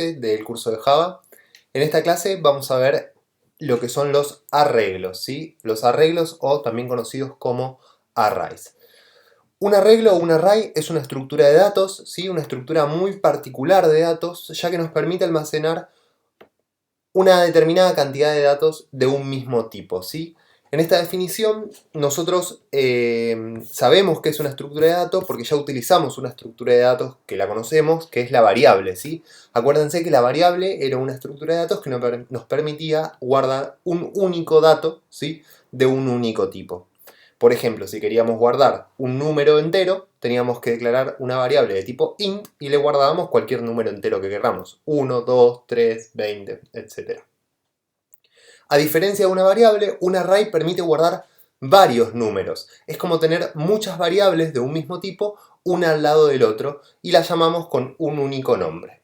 del curso de Java. En esta clase vamos a ver lo que son los arreglos, ¿sí? Los arreglos, o también conocidos como arrays. Un arreglo o un array es una estructura de datos, ¿sí? Una estructura muy particular de datos, ya que nos permite almacenar una determinada cantidad de datos de un mismo tipo, ¿sí? En esta definición nosotros sabemos que es una estructura de datos porque ya utilizamos una estructura de datos que la conocemos, que es la variable, ¿sí? Acuérdense que la variable era una estructura de datos que nos permitía guardar un único dato, ¿sí? De un único tipo. Por ejemplo, si queríamos guardar un número entero, teníamos que declarar una variable de tipo int y le guardábamos cualquier número entero que queramos. 1, 2, 3, 20, etc. A diferencia de una variable, un array permite guardar varios números. Es como tener muchas variables de un mismo tipo, una al lado del otro, y las llamamos con un único nombre.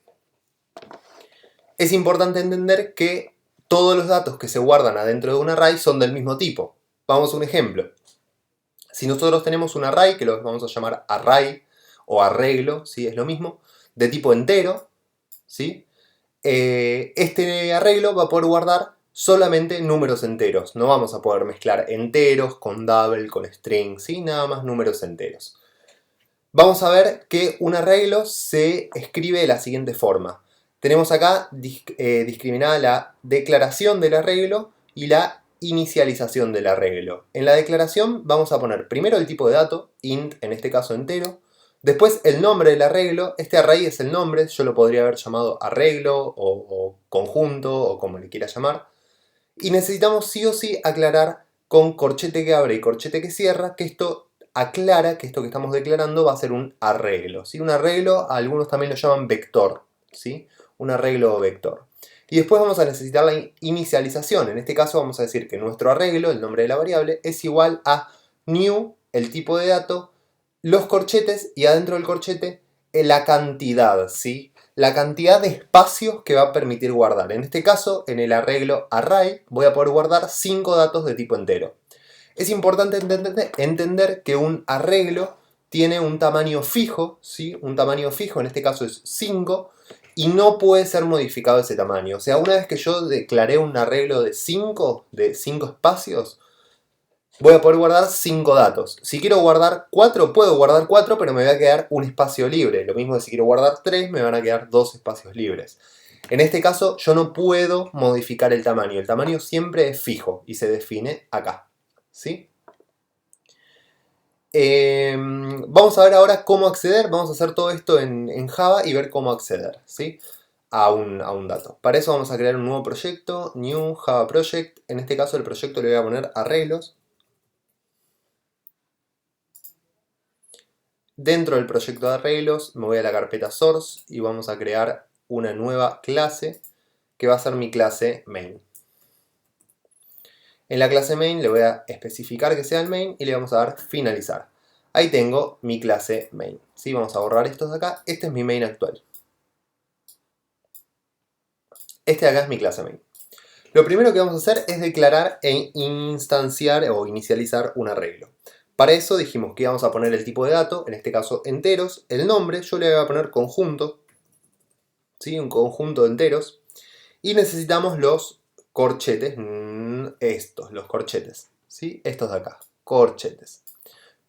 Es importante entender que todos los datos que se guardan adentro de un array son del mismo tipo. Vamos a un ejemplo. Si nosotros tenemos un array, que lo vamos a llamar array o arreglo, ¿sí? Es lo mismo, de tipo entero, ¿sí? Este arreglo va a poder guardar solamente números enteros. No vamos a poder mezclar enteros con double, con string, ¿sí? Nada más números enteros. Vamos a ver que un arreglo se escribe de la siguiente forma. Tenemos acá discriminada la declaración del arreglo y la inicialización del arreglo. En la declaración vamos a poner primero el tipo de dato, int, en este caso entero. Después el nombre del arreglo. Este array es el nombre, yo lo podría haber llamado arreglo o conjunto o como le quiera llamar. Y necesitamos sí o sí aclarar con corchete que abre y corchete que cierra que esto aclara que esto que estamos declarando va a ser un arreglo, ¿sí? Un arreglo, algunos también lo llaman vector, ¿sí? Un arreglo vector. Y después vamos a necesitar la inicialización. En este caso vamos a decir que nuestro arreglo, el nombre de la variable, es igual a new, el tipo de dato, los corchetes y adentro del corchete la cantidad, ¿sí? La cantidad de espacios que va a permitir guardar. En este caso, en el arreglo array, voy a poder guardar 5 datos de tipo entero. Es importante entender que un arreglo tiene un tamaño fijo, ¿sí? Un tamaño fijo, en este caso es 5, y no puede ser modificado ese tamaño. O sea, una vez que yo declaré un arreglo de 5 espacios, voy a poder guardar 5 datos. Si quiero guardar 4, puedo guardar 4, pero me va a quedar un espacio libre. Lo mismo que si quiero guardar 3, me van a quedar 2 espacios libres. En este caso, yo no puedo modificar el tamaño. El tamaño siempre es fijo y se define acá, ¿sí? Vamos a ver ahora cómo acceder. Vamos a hacer todo esto en Java y ver cómo acceder, ¿sí? A un dato. Para eso vamos a crear un nuevo proyecto, New Java Project. En este caso el proyecto le voy a poner arreglos. Dentro del proyecto de arreglos me voy a la carpeta source y vamos a crear una nueva clase que va a ser mi clase main. En la clase main le voy a especificar que sea el main y le vamos a dar finalizar. Ahí tengo mi clase main. ¿Sí? Vamos a borrar estos de acá. Este es mi main actual. Este de acá es mi clase main. Lo primero que vamos a hacer es declarar e instanciar o inicializar un arreglo. Para eso dijimos que íbamos a poner el tipo de dato, en este caso enteros, el nombre, yo le voy a poner conjunto, ¿sí? Un conjunto de enteros, y necesitamos los corchetes, los corchetes, ¿sí? Estos de acá, corchetes.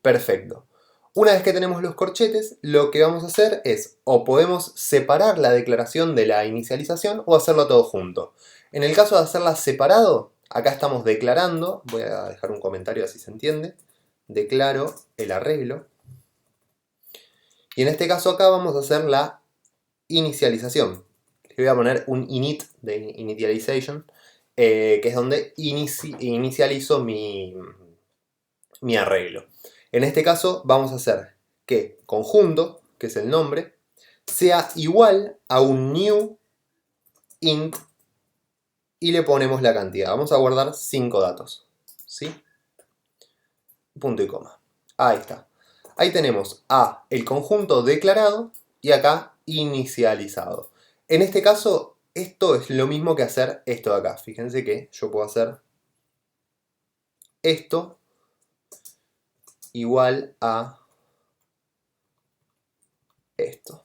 Perfecto. Una vez que tenemos los corchetes, lo que vamos a hacer es, o podemos separar la declaración de la inicialización o hacerlo todo junto. En el caso de hacerla separado, acá estamos declarando, voy a dejar un comentario así se entiende, declaro el arreglo, y en este caso acá vamos a hacer la inicialización. Le voy a poner un init de initialization, que es donde inicializo mi arreglo. En este caso vamos a hacer que conjunto, que es el nombre, sea igual a un new int y le ponemos la cantidad. Vamos a guardar 5 datos, ¿sí? Punto y coma. Ahí está. Ahí tenemos a el conjunto declarado y acá inicializado. En este caso, esto es lo mismo que hacer esto de acá. Fíjense que yo puedo hacer esto igual a esto.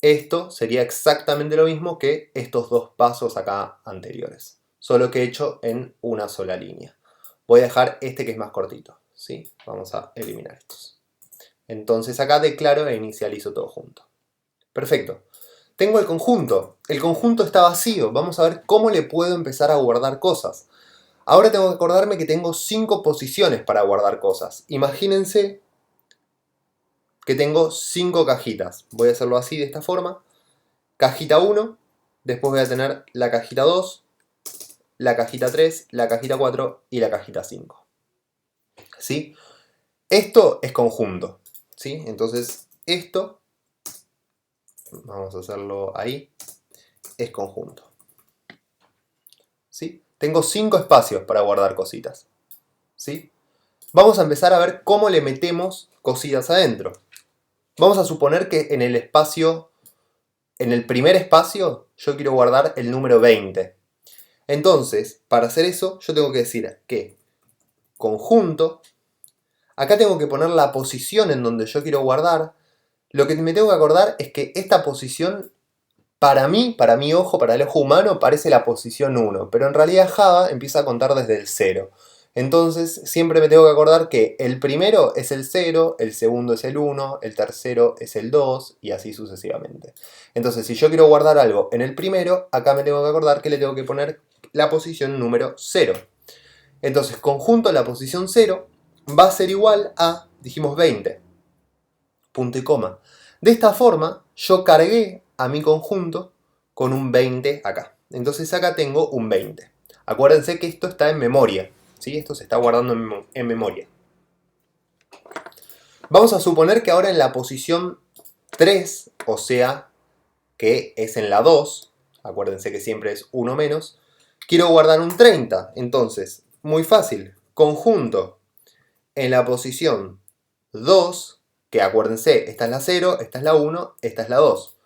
esto sería exactamente lo mismo que estos dos pasos acá anteriores, solo que hecho en una sola línea. Voy a dejar este que es más cortito, ¿sí? Vamos a eliminar estos. Entonces acá declaro e inicializo todo junto. Perfecto. Tengo el conjunto. El conjunto está vacío. Vamos a ver cómo le puedo empezar a guardar cosas. Ahora tengo que acordarme que tengo 5 posiciones para guardar cosas. Imagínense que tengo 5 cajitas. Voy a hacerlo así, de esta forma. Cajita 1, después voy a tener la cajita 2, la cajita 3, la cajita 4 y la cajita 5. ¿Sí? Esto es conjunto. ¿Sí? Entonces, esto, vamos a hacerlo ahí, es conjunto. ¿Sí? Tengo 5 espacios para guardar cositas. ¿Sí? Vamos a empezar a ver cómo le metemos cositas adentro. Vamos a suponer que en el espacio, en el primer espacio, yo quiero guardar el número 20. Entonces, para hacer eso, yo tengo que decir que conjunto, acá tengo que poner la posición en donde yo quiero guardar. Lo que me tengo que acordar es que esta posición, para mi ojo, para el ojo humano, parece la posición 1, pero en realidad Java empieza a contar desde el 0. Entonces siempre me tengo que acordar que el primero es el 0, el segundo es el 1, el tercero es el 2 y así sucesivamente. Entonces si yo quiero guardar algo en el primero, acá me tengo que acordar que le tengo que poner la posición número 0. Entonces conjunto la posición 0 va a ser igual a, dijimos 20, punto y coma. De esta forma yo cargué a mi conjunto con un 20 acá. Entonces acá tengo un 20. Acuérdense que esto está en memoria. ¿Sí? Esto se está guardando en memoria. Vamos a suponer que ahora en la posición 3, o sea, que es en la 2, acuérdense que siempre es 1 menos, quiero guardar un 30. Entonces, muy fácil, conjunto en la posición 2, que acuérdense, esta es la 0, esta es la 1, esta es la 2,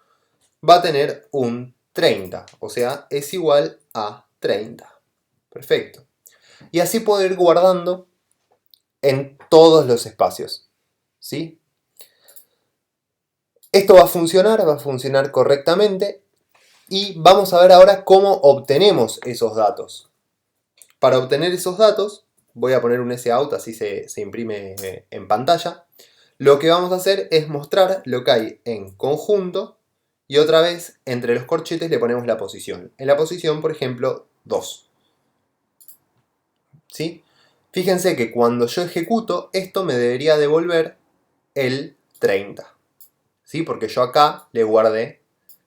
va a tener un 30, o sea, es igual a 30. Perfecto. Y así puedo ir guardando en todos los espacios. ¿Sí? Esto va a funcionar correctamente y vamos a ver ahora cómo obtenemos esos datos. Para obtener esos datos, voy a poner un SOUT, así se imprime en pantalla. Lo que vamos a hacer es mostrar lo que hay en conjunto y otra vez entre los corchetes le ponemos la posición. En la posición, por ejemplo, 2. ¿Sí? Fíjense que cuando yo ejecuto, esto me debería devolver el 30. ¿Sí? Porque yo acá le guardé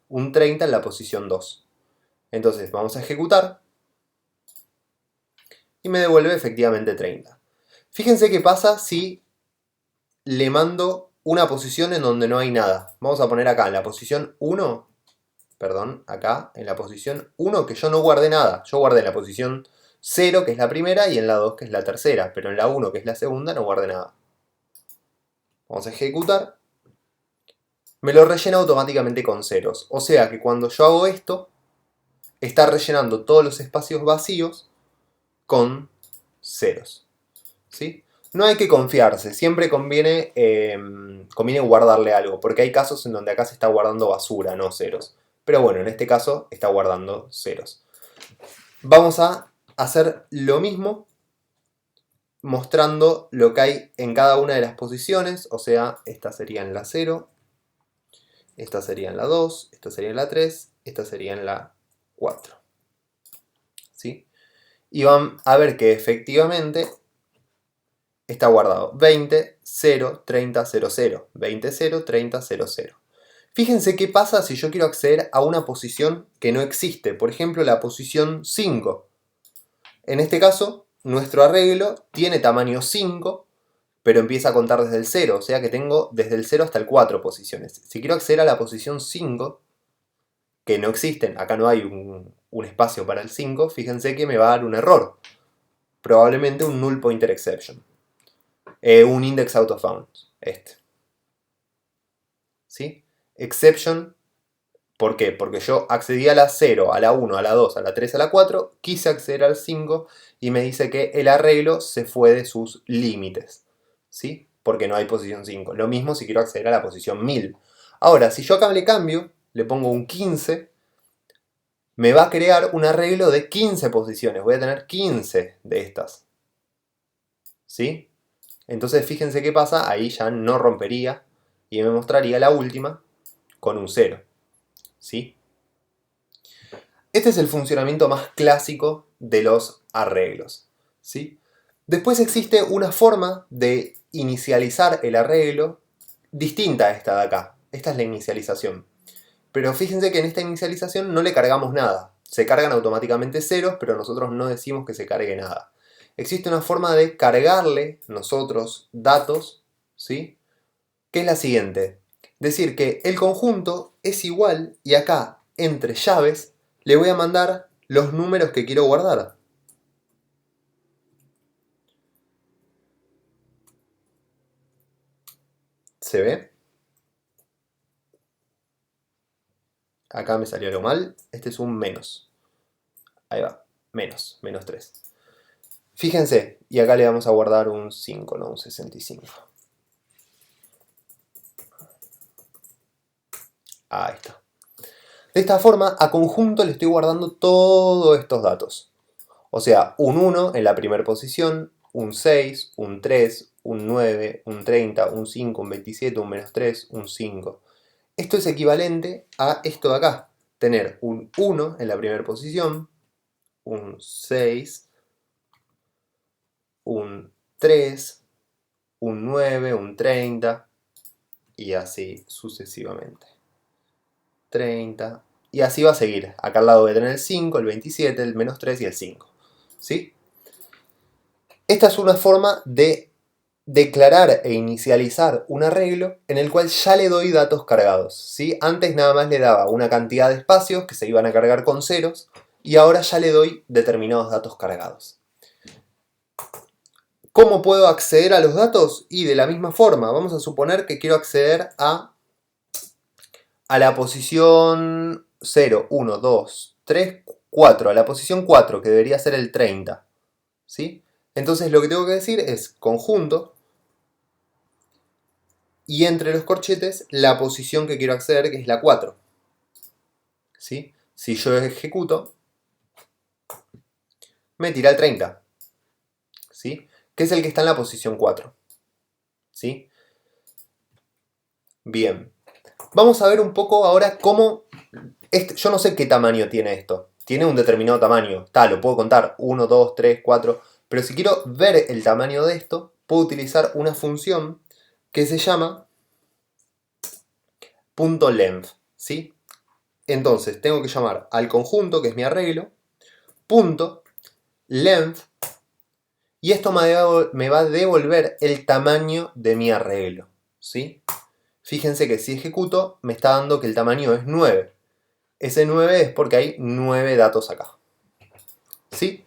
un 30 en la posición 2. Entonces vamos a ejecutar y me devuelve efectivamente 30. Fíjense qué pasa si le mando una posición en donde no hay nada. Vamos a poner acá en la posición 1, perdón, acá en la posición 1 que yo no guardé nada. Yo guardé en la posición 0 que es la primera y en la 2 que es la tercera, pero en la 1 que es la segunda no guardé nada. Vamos a ejecutar. Me lo rellena automáticamente con ceros. O sea que cuando yo hago esto, está rellenando todos los espacios vacíos con ceros. ¿Sí? No hay que confiarse, siempre conviene guardarle algo, porque hay casos en donde acá se está guardando basura, no ceros. Pero bueno, en este caso está guardando ceros. Vamos a hacer lo mismo mostrando lo que hay en cada una de las posiciones, o sea, esta sería en la 0, esta sería en la 2, esta sería en la 3, esta sería en la 4. ¿Sí? Y van a ver que efectivamente está guardado 20, 0, 30, 0, 0. 20, 0, 30, 0, 0. Fíjense qué pasa si yo quiero acceder a una posición que no existe. Por ejemplo, la posición 5. En este caso, nuestro arreglo tiene tamaño 5, pero empieza a contar desde el 0. O sea que tengo desde el 0 hasta el 4 posiciones. Si quiero acceder a la posición 5, que no existen, acá no hay un espacio para el 5, fíjense que me va a dar un error. Probablemente un null pointer exception. Un index out of bounds. ¿Sí? Exception. ¿Por qué? Porque yo accedí a la 0, a la 1, a la 2, a la 3, a la 4, quise acceder al 5 y me dice que el arreglo se fue de sus límites. ¿Sí? Porque no hay posición 5. Lo mismo si quiero acceder a la posición 1000. Ahora, si yo acá le cambio le pongo un 15, me va a crear un arreglo de 15 posiciones. Voy a tener 15 de estas. ¿Sí? Entonces fíjense qué pasa, ahí ya no rompería y me mostraría la última con un 0. ¿Sí? Este es el funcionamiento más clásico de los arreglos. ¿Sí? Después existe una forma de inicializar el arreglo distinta a esta de acá. Esta es la inicialización. Pero fíjense que en esta inicialización no le cargamos nada. Se cargan automáticamente ceros, pero nosotros no decimos que se cargue nada. Existe una forma de cargarle nosotros datos, ¿sí? Que es la siguiente. Decir que el conjunto es igual y acá, entre llaves, le voy a mandar los números que quiero guardar. ¿Se ve? Acá me salió algo mal. Este es un menos. Ahí va. Menos 3. Fíjense, y acá le vamos a guardar un 5, no un 65. Ahí está. De esta forma, a conjunto le estoy guardando todos estos datos. O sea, un 1 en la primera posición, un 6, un 3, un 9, un 30, un 5, un 27, un menos 3, un 5. Esto es equivalente a esto de acá. Tener un 1 en la primera posición, un 6, un 3, un 9, un 30 y así sucesivamente. 30 y así va a seguir. Acá al lado voy a tener el 5, el 27, el menos 3 y el 5. ¿Sí? Esta es una forma de declarar e inicializar un arreglo en el cual ya le doy datos cargados. ¿Sí? Antes nada más le daba una cantidad de espacios que se iban a cargar con ceros y ahora ya le doy determinados datos cargados. ¿Cómo puedo acceder a los datos? Y de la misma forma, vamos a suponer que quiero acceder a la posición 0, 1, 2, 3, 4, a la posición 4, que debería ser el 30. ¿Sí? Entonces lo que tengo que decir es conjunto y entre los corchetes la posición que quiero acceder, que es la 4. ¿Sí? Si yo ejecuto, me tira el 30. ¿Sí? Que es el que está en la posición 4. ¿Sí? Bien. Vamos a ver un poco ahora cómo... yo no sé qué tamaño tiene esto. Tiene un determinado tamaño. Lo puedo contar. 1, 2, 3, 4. Pero si quiero ver el tamaño de esto, puedo utilizar una función que se llama .length. ¿Sí? Entonces tengo que llamar al conjunto, que es mi arreglo, punto length, y esto me va a devolver el tamaño de mi arreglo. ¿Sí? Fíjense que si ejecuto, me está dando que el tamaño es 9. Ese 9 es porque hay 9 datos acá. ¿Sí?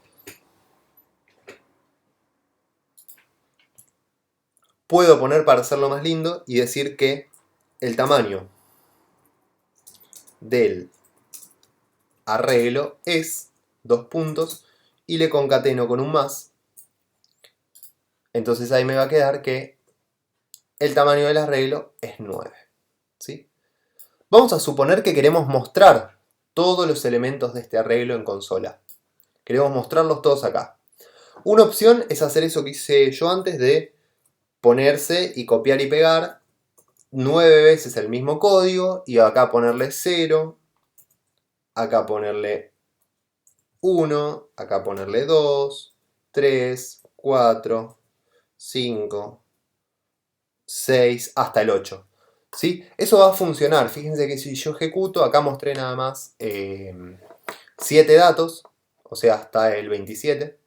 Puedo poner, para hacerlo más lindo, y decir que el tamaño del arreglo es 2 puntos y le concateno con un más. Entonces ahí me va a quedar que el tamaño del arreglo es 9. ¿Sí? Vamos a suponer que queremos mostrar todos los elementos de este arreglo en consola. Queremos mostrarlos todos acá. Una opción es hacer eso que hice yo antes de ponerse y copiar y pegar 9 veces el mismo código y acá ponerle 0, acá ponerle 1, acá ponerle 2, 3, 4, 5, 6, hasta el 8. ¿Sí? Eso va a funcionar. Fíjense que si yo ejecuto, acá mostré nada más 7 datos, o sea, hasta el 27.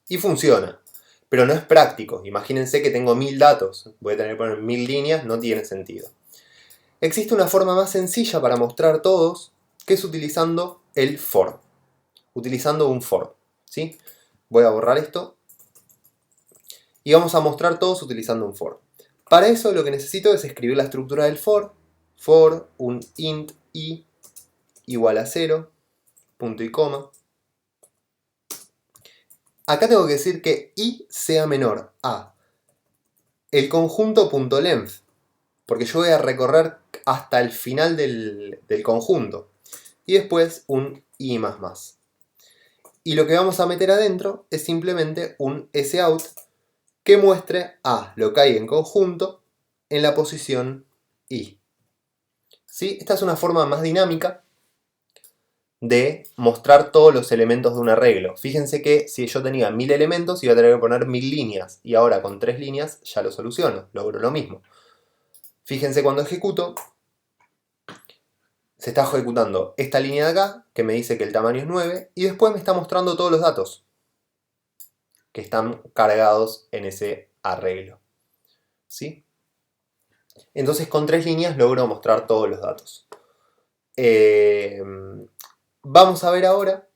Y funciona. Pero no es práctico. Imagínense que tengo 1000 datos. Voy a tener que poner 1000 líneas, no tiene sentido. Existe una forma más sencilla para mostrar todos, que es utilizando el for. Utilizando un for. ¿Sí? Voy a borrar esto. Y vamos a mostrar todos utilizando un for. Para eso lo que necesito es escribir la estructura del for. For, un int i igual a 0, punto y coma. Acá tengo que decir que i sea menor a el conjunto.length, porque yo voy a recorrer hasta el final del conjunto. Y después un i más más. Y lo que vamos a meter adentro es simplemente un sout que muestre a lo que hay en conjunto en la posición i. ¿Sí? Esta es una forma más dinámica de mostrar todos los elementos de un arreglo. Fíjense que si yo tenía 1000 elementos iba a tener que poner 1000 líneas, y ahora con 3 líneas ya lo soluciono, logro lo mismo. Fíjense cuando ejecuto, se está ejecutando esta línea de acá, que me dice que el tamaño es 9, y después me está mostrando todos los datos que están cargados en ese arreglo. ¿Sí? Entonces con 3 líneas logro mostrar todos los datos. Vamos a ver ahora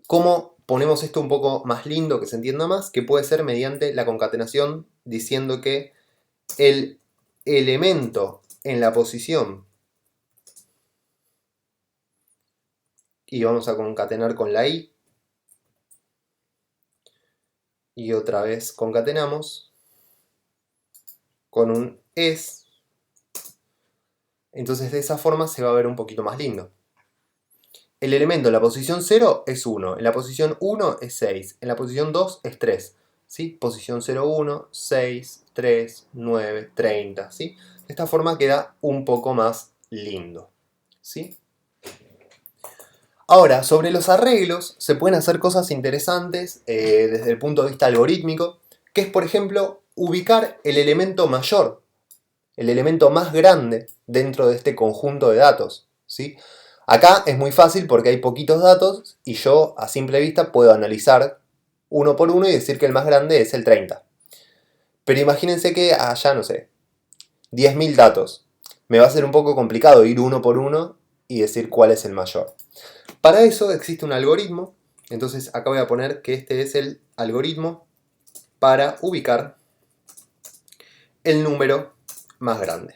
cómo ponemos esto un poco más lindo, que se entienda más, que puede ser mediante la concatenación, diciendo que el elemento en la posición, y vamos a concatenar con la i, y otra vez concatenamos con un es. Entonces de esa forma se va a ver un poquito más lindo. El elemento en la posición 0 es 1, en la posición 1 es 6, en la posición 2 es 3. ¿Sí? Posición 0, 1, 6, 3, 9, 30. ¿Sí? De esta forma queda un poco más lindo. ¿Sí? Ahora, sobre los arreglos se pueden hacer cosas interesantes desde el punto de vista algorítmico, que es, por ejemplo, ubicar el elemento mayor, el elemento más grande dentro de este conjunto de datos. ¿Sí? Acá es muy fácil porque hay poquitos datos y yo a simple vista puedo analizar uno por uno y decir que el más grande es el 30. Pero imagínense que haya, no sé, 10.000 datos. Me va a ser un poco complicado ir uno por uno y decir cuál es el mayor. Para eso existe un algoritmo, entonces acá voy a poner que este es el algoritmo para ubicar el número más grande.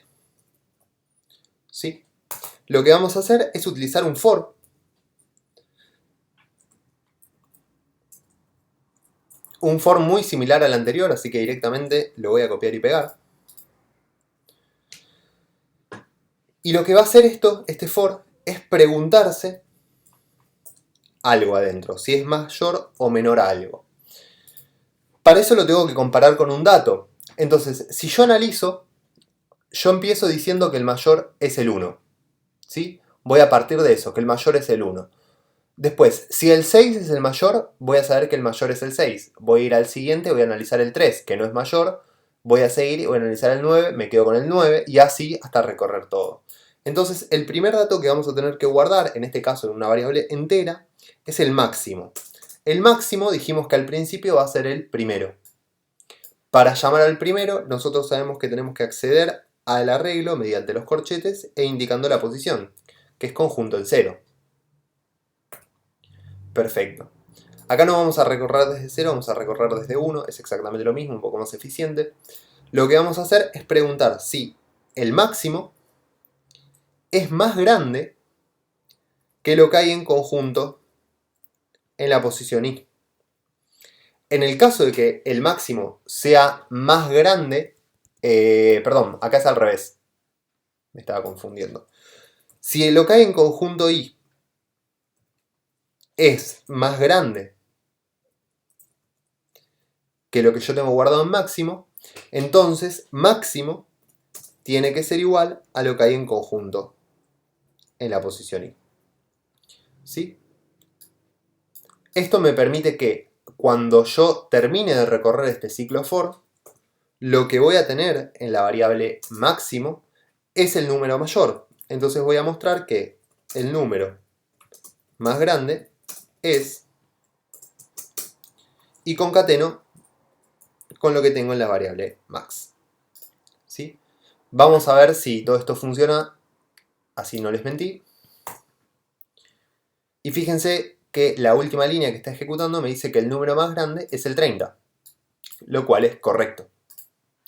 ¿Sí? Lo que vamos a hacer es utilizar un for. Un for muy similar al anterior, así que directamente lo voy a copiar y pegar. Y lo que va a hacer este for, es preguntarse algo adentro, si es mayor o menor a algo. Para eso lo tengo que comparar con un dato. Entonces, si yo analizo, yo empiezo diciendo que el mayor es el 1. ¿Sí? Voy a partir de eso, que el mayor es el 1. Después, si el 6 es el mayor, voy a saber que el mayor es el 6. Voy a ir al siguiente, voy a analizar el 3, que no es mayor. Voy a seguir y voy a analizar el 9, me quedo con el 9 y así hasta recorrer todo. Entonces, el primer dato que vamos a tener que guardar, en este caso en una variable entera, es el máximo. El máximo dijimos que al principio va a ser el primero. Para llamar al primero, nosotros sabemos que tenemos que acceder al arreglo mediante los corchetes e indicando la posición, que es conjunto en 0. Perfecto. Acá no vamos a recorrer desde 0, vamos a recorrer desde 1, es exactamente lo mismo, un poco más eficiente. Lo que vamos a hacer es preguntar si el máximo es más grande que lo que hay en conjunto en la posición i. En el caso de que el máximo sea más grande, perdón, acá es al revés, me estaba confundiendo. Si lo que hay en conjunto i es más grande que lo que yo tengo guardado en máximo, entonces máximo tiene que ser igual a lo que hay en conjunto en la posición i. ¿Sí? Esto me permite que cuando yo termine de recorrer este ciclo for, lo que voy a tener en la variable máximo es el número mayor. Entonces voy a mostrar que el número más grande es, y concateno con lo que tengo en la variable max. ¿Sí? Vamos a ver si todo esto funciona, así no les mentí. Y fíjense que la última línea que está ejecutando me dice que el número más grande es el 30, lo cual es correcto.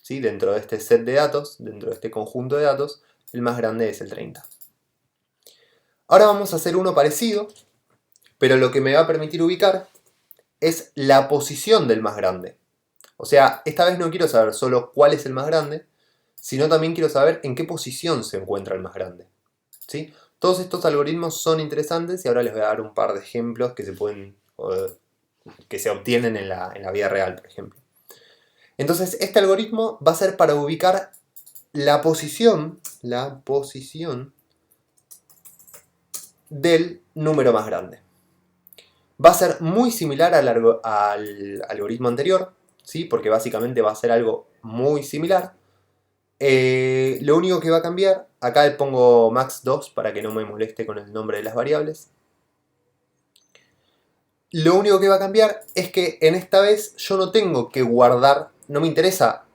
¿Sí? Dentro de este set de datos, dentro de este conjunto de datos, el más grande es el 30. Ahora vamos a hacer uno parecido, pero lo que me va a permitir ubicar es la posición del más grande. O sea, esta vez no quiero saber solo cuál es el más grande, sino también quiero saber en qué posición se encuentra el más grande, ¿sí? Todos estos algoritmos son interesantes y ahora les voy a dar un par de ejemplos que que se obtienen en la vida real, por ejemplo. Entonces, este algoritmo va a ser para ubicar la posición del número más grande. Va a ser muy similar al algoritmo anterior, ¿sí? Porque básicamente va a ser algo muy similar. Lo único que va a cambiar, acá le pongo max2 para que no me moleste con el nombre de las variables. Lo único que va a cambiar es que en esta vez yo no tengo que guardar, no me interesa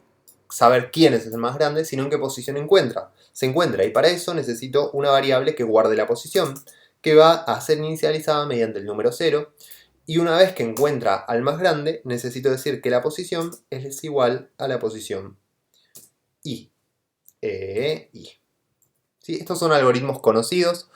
saber quién es el más grande, sino en qué posición se encuentra. Y para eso necesito una variable que guarde la posición, que va a ser inicializada mediante el número 0. Y una vez que encuentra al más grande, necesito decir que la posición es igual a la posición i. ¿Sí? Estos son algoritmos conocidos,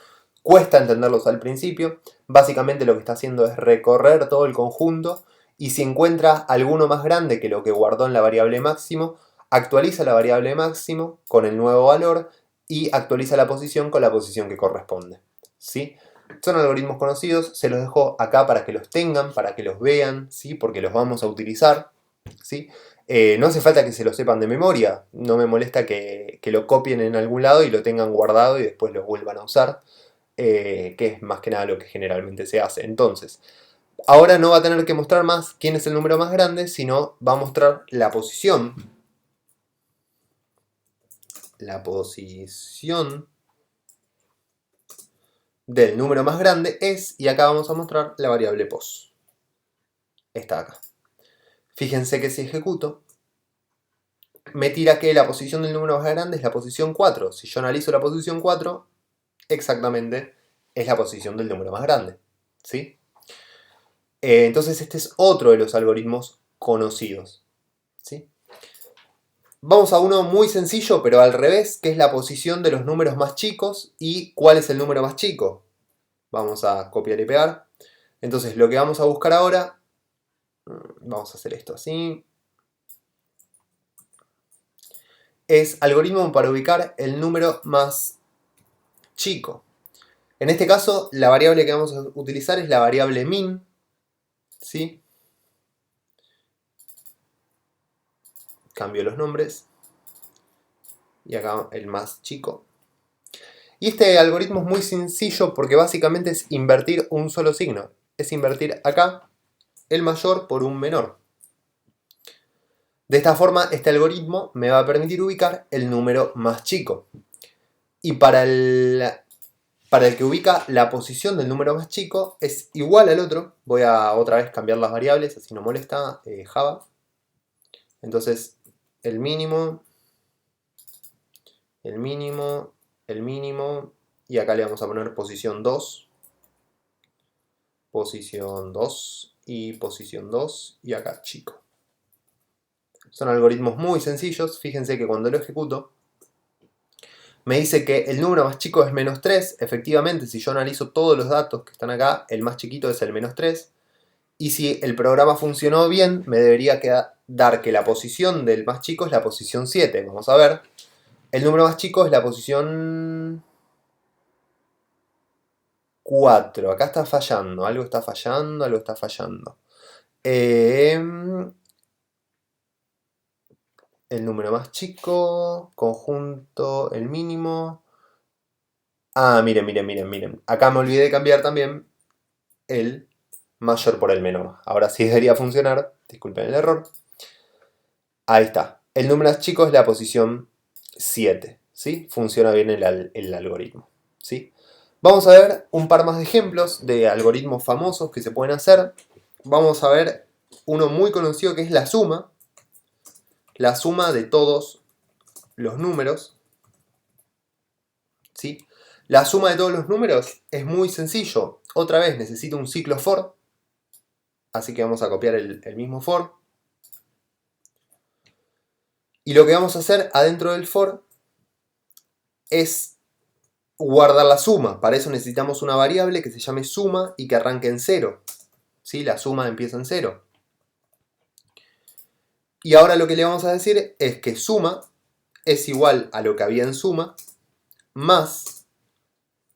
cuesta entenderlos al principio. Básicamente lo que está haciendo es recorrer todo el conjunto y si encuentra alguno más grande que lo que guardó en la variable máximo, actualiza la variable máximo con el nuevo valor y actualiza la posición con la posición que corresponde, ¿sí? Son algoritmos conocidos, se los dejo acá para que los tengan, para que los vean, ¿sí? Porque los vamos a utilizar, ¿sí? No hace falta que se lo sepan de memoria, no me molesta que lo copien en algún lado y lo tengan guardado y después lo vuelvan a usar, que es más que nada lo que generalmente se hace. Entonces, ahora no va a tener que mostrar más quién es el número más grande, sino va a mostrar la posición del número más grande es, y acá vamos a mostrar la variable pos. Está acá. Fíjense que si ejecuto, me tira que la posición del número más grande es la posición 4. Si yo analizo la posición 4, exactamente es la posición del número más grande, ¿sí? Entonces este es otro de los algoritmos conocidos, ¿sí? Vamos a uno muy sencillo, pero al revés, que es la posición de los números más chicos y cuál es el número más chico. Vamos a copiar y pegar. Entonces lo que vamos a buscar ahora, vamos a hacer esto así, es algoritmo para ubicar el número más chico. En este caso, la variable que vamos a utilizar es la variable min, ¿sí? Cambio los nombres. Y acá el más chico. Y este algoritmo es muy sencillo porque básicamente es invertir un solo signo. Es invertir acá el mayor por un menor. De esta forma, este algoritmo me va a permitir ubicar el número más chico. Y para el que ubica la posición del número más chico es igual al otro. Voy a otra vez cambiar las variables, así no molesta, Java. Entonces, el mínimo, el mínimo, el mínimo, y acá le vamos a poner posición 2 y posición 2, y acá chico. Son algoritmos muy sencillos, fíjense que cuando lo ejecuto, me dice que el número más chico es menos 3, efectivamente si yo analizo todos los datos que están acá, el más chiquito es el menos 3, y si el programa funcionó bien, me debería dar que la posición del más chico es la posición 7, vamos a ver. El número más chico es la posición 4. Acá está fallando. Algo está fallando, algo está fallando. El número más chico, conjunto, el mínimo. Ah, miren, miren, miren, miren. Acá me olvidé de cambiar también el mayor por el menor. Ahora sí debería funcionar. Disculpen el error. Ahí está. El número más chico es la posición 7. ¿Sí? Funciona bien el algoritmo. ¿Sí? Vamos a ver un par más de ejemplos de algoritmos famosos que se pueden hacer. Vamos a ver uno muy conocido que es la suma de todos los números, ¿sí? La suma de todos los números es muy sencillo. Otra vez necesito un ciclo for, así que vamos a copiar el mismo for. Y lo que vamos a hacer adentro del for es guardar la suma. Para eso necesitamos una variable que se llame suma y que arranque en 0. ¿Sí? La suma empieza en 0. Y ahora lo que le vamos a decir es que suma es igual a lo que había en suma más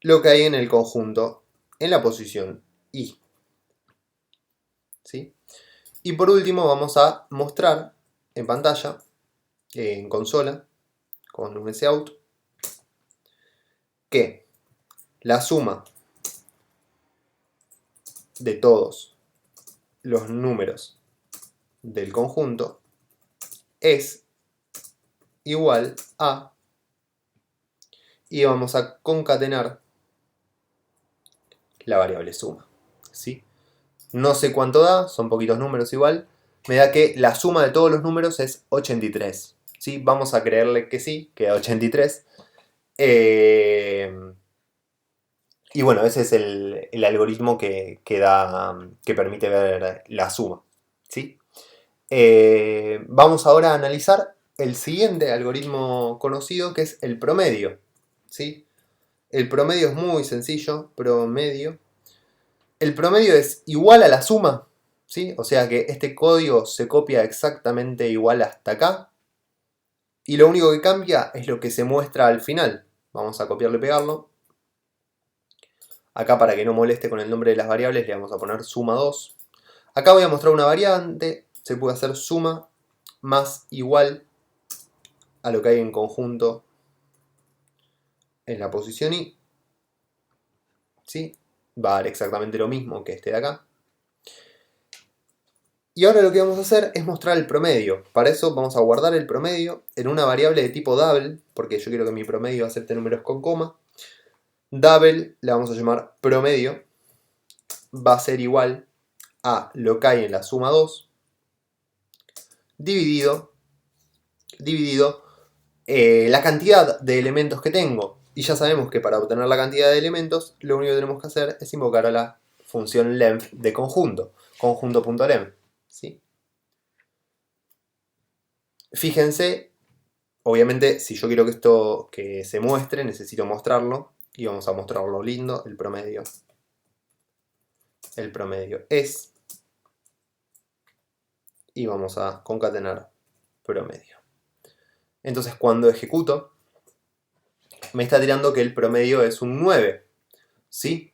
lo que hay en el conjunto en la posición I. ¿Sí? Y por último vamos a mostrar en pantalla, en consola, con un sout, que la suma de todos los números del conjunto es igual a, y vamos a concatenar la variable suma. ¿Sí? No sé cuánto da, son poquitos números igual. Me da que la suma de todos los números es 83. ¿Sí? Vamos a creerle que sí, que da 83. Y bueno, ese es el algoritmo que permite ver la suma. ¿Sí? Vamos ahora a analizar el siguiente algoritmo conocido, que es el promedio. ¿Sí? El promedio es muy sencillo, promedio. El promedio es igual a la suma, ¿sí? O sea que este código se copia exactamente igual hasta acá. Y lo único que cambia es lo que se muestra al final. Vamos a copiarlo y pegarlo. Acá, para que no moleste con el nombre de las variables, le vamos a poner suma 2. Acá voy a mostrar una variante. Se puede hacer suma más igual a lo que hay en conjunto en la posición I. ¿Sí? Va a dar exactamente lo mismo que este de acá. Y ahora lo que vamos a hacer es mostrar el promedio. Para eso vamos a guardar el promedio en una variable de tipo double, porque yo quiero que mi promedio acepte números con coma. Double le vamos a llamar promedio. Va a ser igual a lo que hay en la suma 2 dividido la cantidad de elementos que tengo. Y ya sabemos que para obtener la cantidad de elementos, lo único que tenemos que hacer es invocar a la función length de conjunto, conjunto.length. ¿Sí? Fíjense, obviamente, si yo quiero que esto que se muestre, necesito mostrarlo. Y vamos a mostrarlo lindo, el promedio. El promedio es. Y vamos a concatenar promedio. Entonces cuando ejecuto, me está tirando que el promedio es un 9. ¿Sí?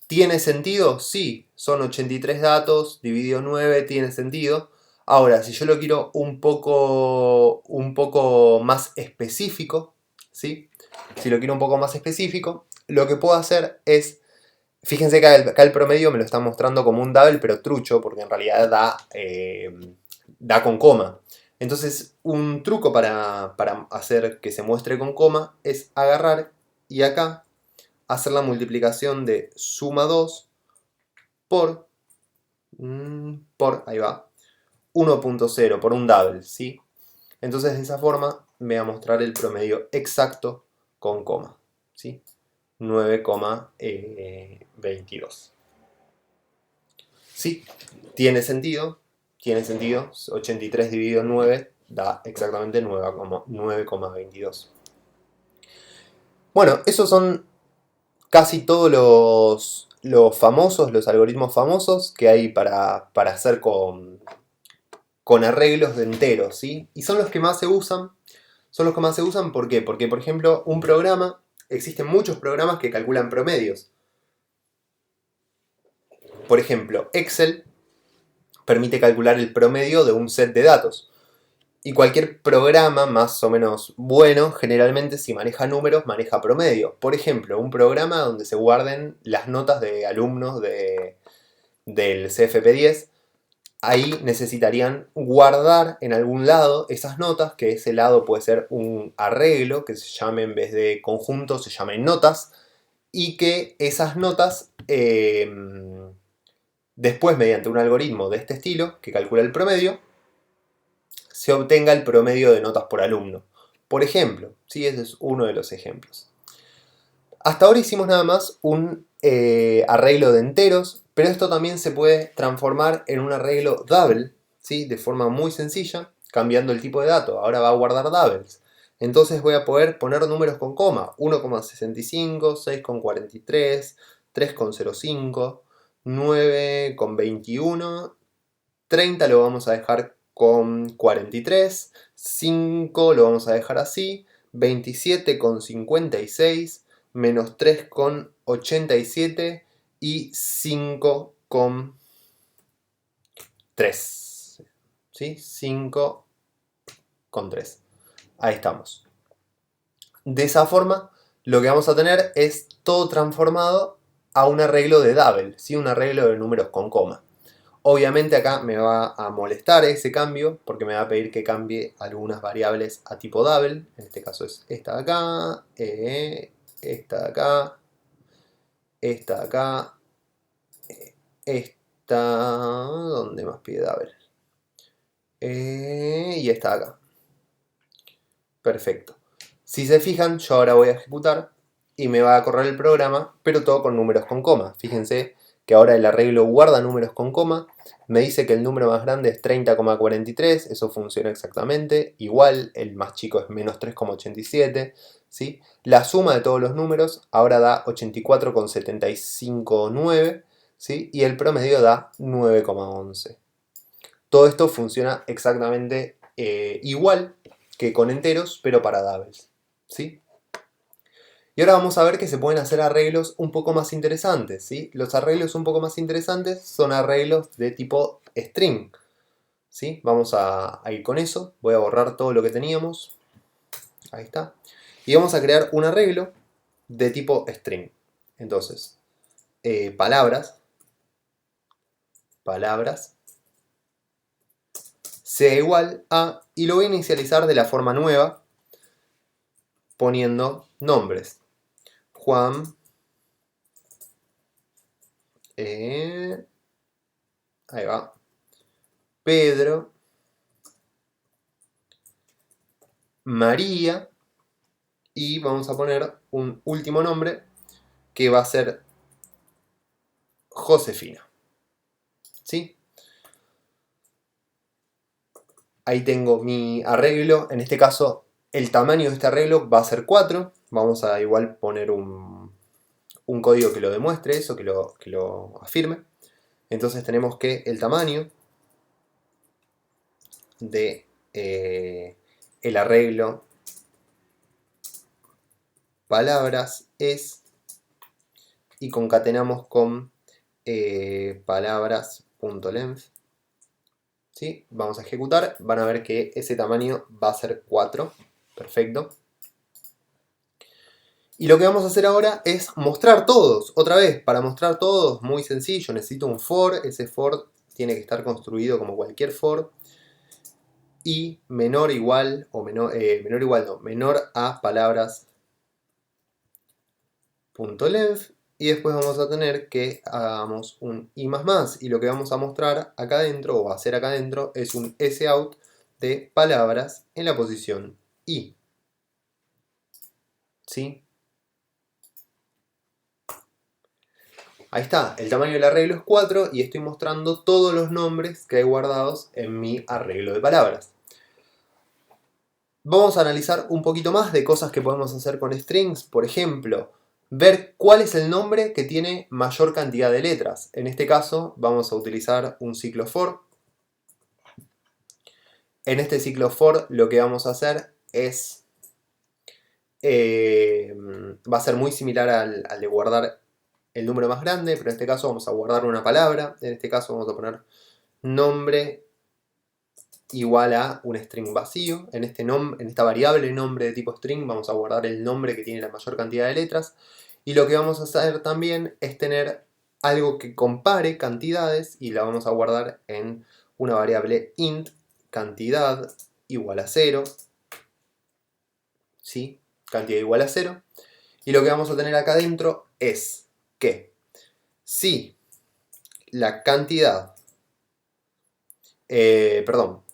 ¿Tiene sentido? Sí. Son 83 datos, dividido 9, tiene sentido. Ahora, si yo lo quiero un poco más específico, ¿sí? Si lo quiero un poco más específico, lo que puedo hacer es, fíjense que acá el promedio me lo está mostrando como un double, pero trucho, porque en realidad da con coma. Entonces, un truco para hacer que se muestre con coma es agarrar y acá hacer la multiplicación de suma 2 por, ahí va, 1.0, por un double, ¿sí? Entonces, de esa forma me va a mostrar el promedio exacto con coma, ¿sí? 9,22. Sí, tiene sentido, 83 dividido 9 da exactamente 9,22. Bueno, esos son casi todos los famosos, los algoritmos famosos que hay para hacer con arreglos de enteros, ¿sí? Y son los que más se usan. Son los que más se usan, ¿por qué? Porque, por ejemplo, un programa, existen muchos programas que calculan promedios. Por ejemplo, Excel permite calcular el promedio de un set de datos. Y cualquier programa más o menos bueno, generalmente si maneja números, maneja promedio. Por ejemplo, un programa donde se guarden las notas de alumnos del CFP10, ahí necesitarían guardar en algún lado esas notas, que ese lado puede ser un arreglo, que se llame en vez de conjunto, se llamen notas, y que esas notas, después mediante un algoritmo de este estilo, que calcula el promedio, se obtenga el promedio de notas por alumno. Por ejemplo, ¿sí? Ese es uno de los ejemplos. Hasta ahora hicimos nada más un arreglo de enteros, pero esto también se puede transformar en un arreglo double, ¿sí? De forma muy sencilla, cambiando el tipo de dato. Ahora va a guardar doubles. Entonces voy a poder poner números con coma. 1,65, 6,43, 3,05, 9,21, 30 lo vamos a dejar con 43, 5 lo vamos a dejar así, 27,56 menos 3,87 y 5,3. ¿Sí? 5,3. Ahí estamos. De esa forma, lo que vamos a tener es todo transformado a un arreglo de double, ¿sí? Un arreglo de números con coma. Obviamente acá me va a molestar ese cambio porque me va a pedir que cambie algunas variables a tipo double. En este caso es esta de acá, esta de acá, esta de acá, esta... ¿Dónde más pide double? Y esta de acá. Perfecto. Si se fijan, yo ahora voy a ejecutar y me va a correr el programa, pero todo con números con coma. Fíjense que ahora el arreglo guarda números con coma. Me dice que el número más grande es 30,43, eso funciona exactamente. Igual, el más chico es menos 3,87. ¿Sí? La suma de todos los números ahora da 84,759, ¿sí? Y el promedio da 9,11. Todo esto funciona exactamente igual que con enteros, pero para doubles. ¿Sí? Y ahora vamos a ver que se pueden hacer arreglos un poco más interesantes, ¿sí? Los arreglos un poco más interesantes son arreglos de tipo string, ¿sí? Vamos a ir con eso. Voy a borrar todo lo que teníamos. Ahí está. Y vamos a crear un arreglo de tipo string. Entonces, palabras, sea igual a, y lo voy a inicializar de la forma nueva, poniendo nombres. Juan, ahí va, Pedro, María, y vamos a poner un último nombre que va a ser Josefina. ¿Sí? Ahí tengo mi arreglo. En este caso, el tamaño de este arreglo va a ser 4. Vamos a igual poner un código que lo demuestre eso, que lo afirme. Entonces tenemos que el tamaño de el arreglo palabras es, y concatenamos con palabras.length. ¿Sí? Vamos a ejecutar, van a ver que ese tamaño va a ser 4. Perfecto. Y lo que vamos a hacer ahora es mostrar todos. Otra vez, para mostrar todos, muy sencillo, necesito un for. Ese for tiene que estar construido como cualquier for. Y menor igual, o menor a palabras.length. Y después vamos a tener que hagamos un i más. Y lo que vamos a mostrar acá adentro, o hacer acá adentro, es un sout de palabras en la posición i. ¿Sí? Ahí está, el tamaño del arreglo es 4 y estoy mostrando todos los nombres que hay guardados en mi arreglo de palabras. Vamos a analizar un poquito más de cosas que podemos hacer con strings. Por ejemplo, ver cuál es el nombre que tiene mayor cantidad de letras. En este caso vamos a utilizar un ciclo for. En este ciclo for lo que vamos a hacer es... va a ser muy similar al de guardar el número más grande, pero en este caso vamos a guardar una palabra. En este caso vamos a poner nombre igual a un string vacío. En esta variable nombre de tipo string vamos a guardar el nombre que tiene la mayor cantidad de letras. Y lo que vamos a hacer también es tener algo que compare cantidades y la vamos a guardar en una variable int cantidad igual a 0. ¿Sí? Cantidad igual a 0. Y lo que vamos a tener acá adentro es que si la cantidad,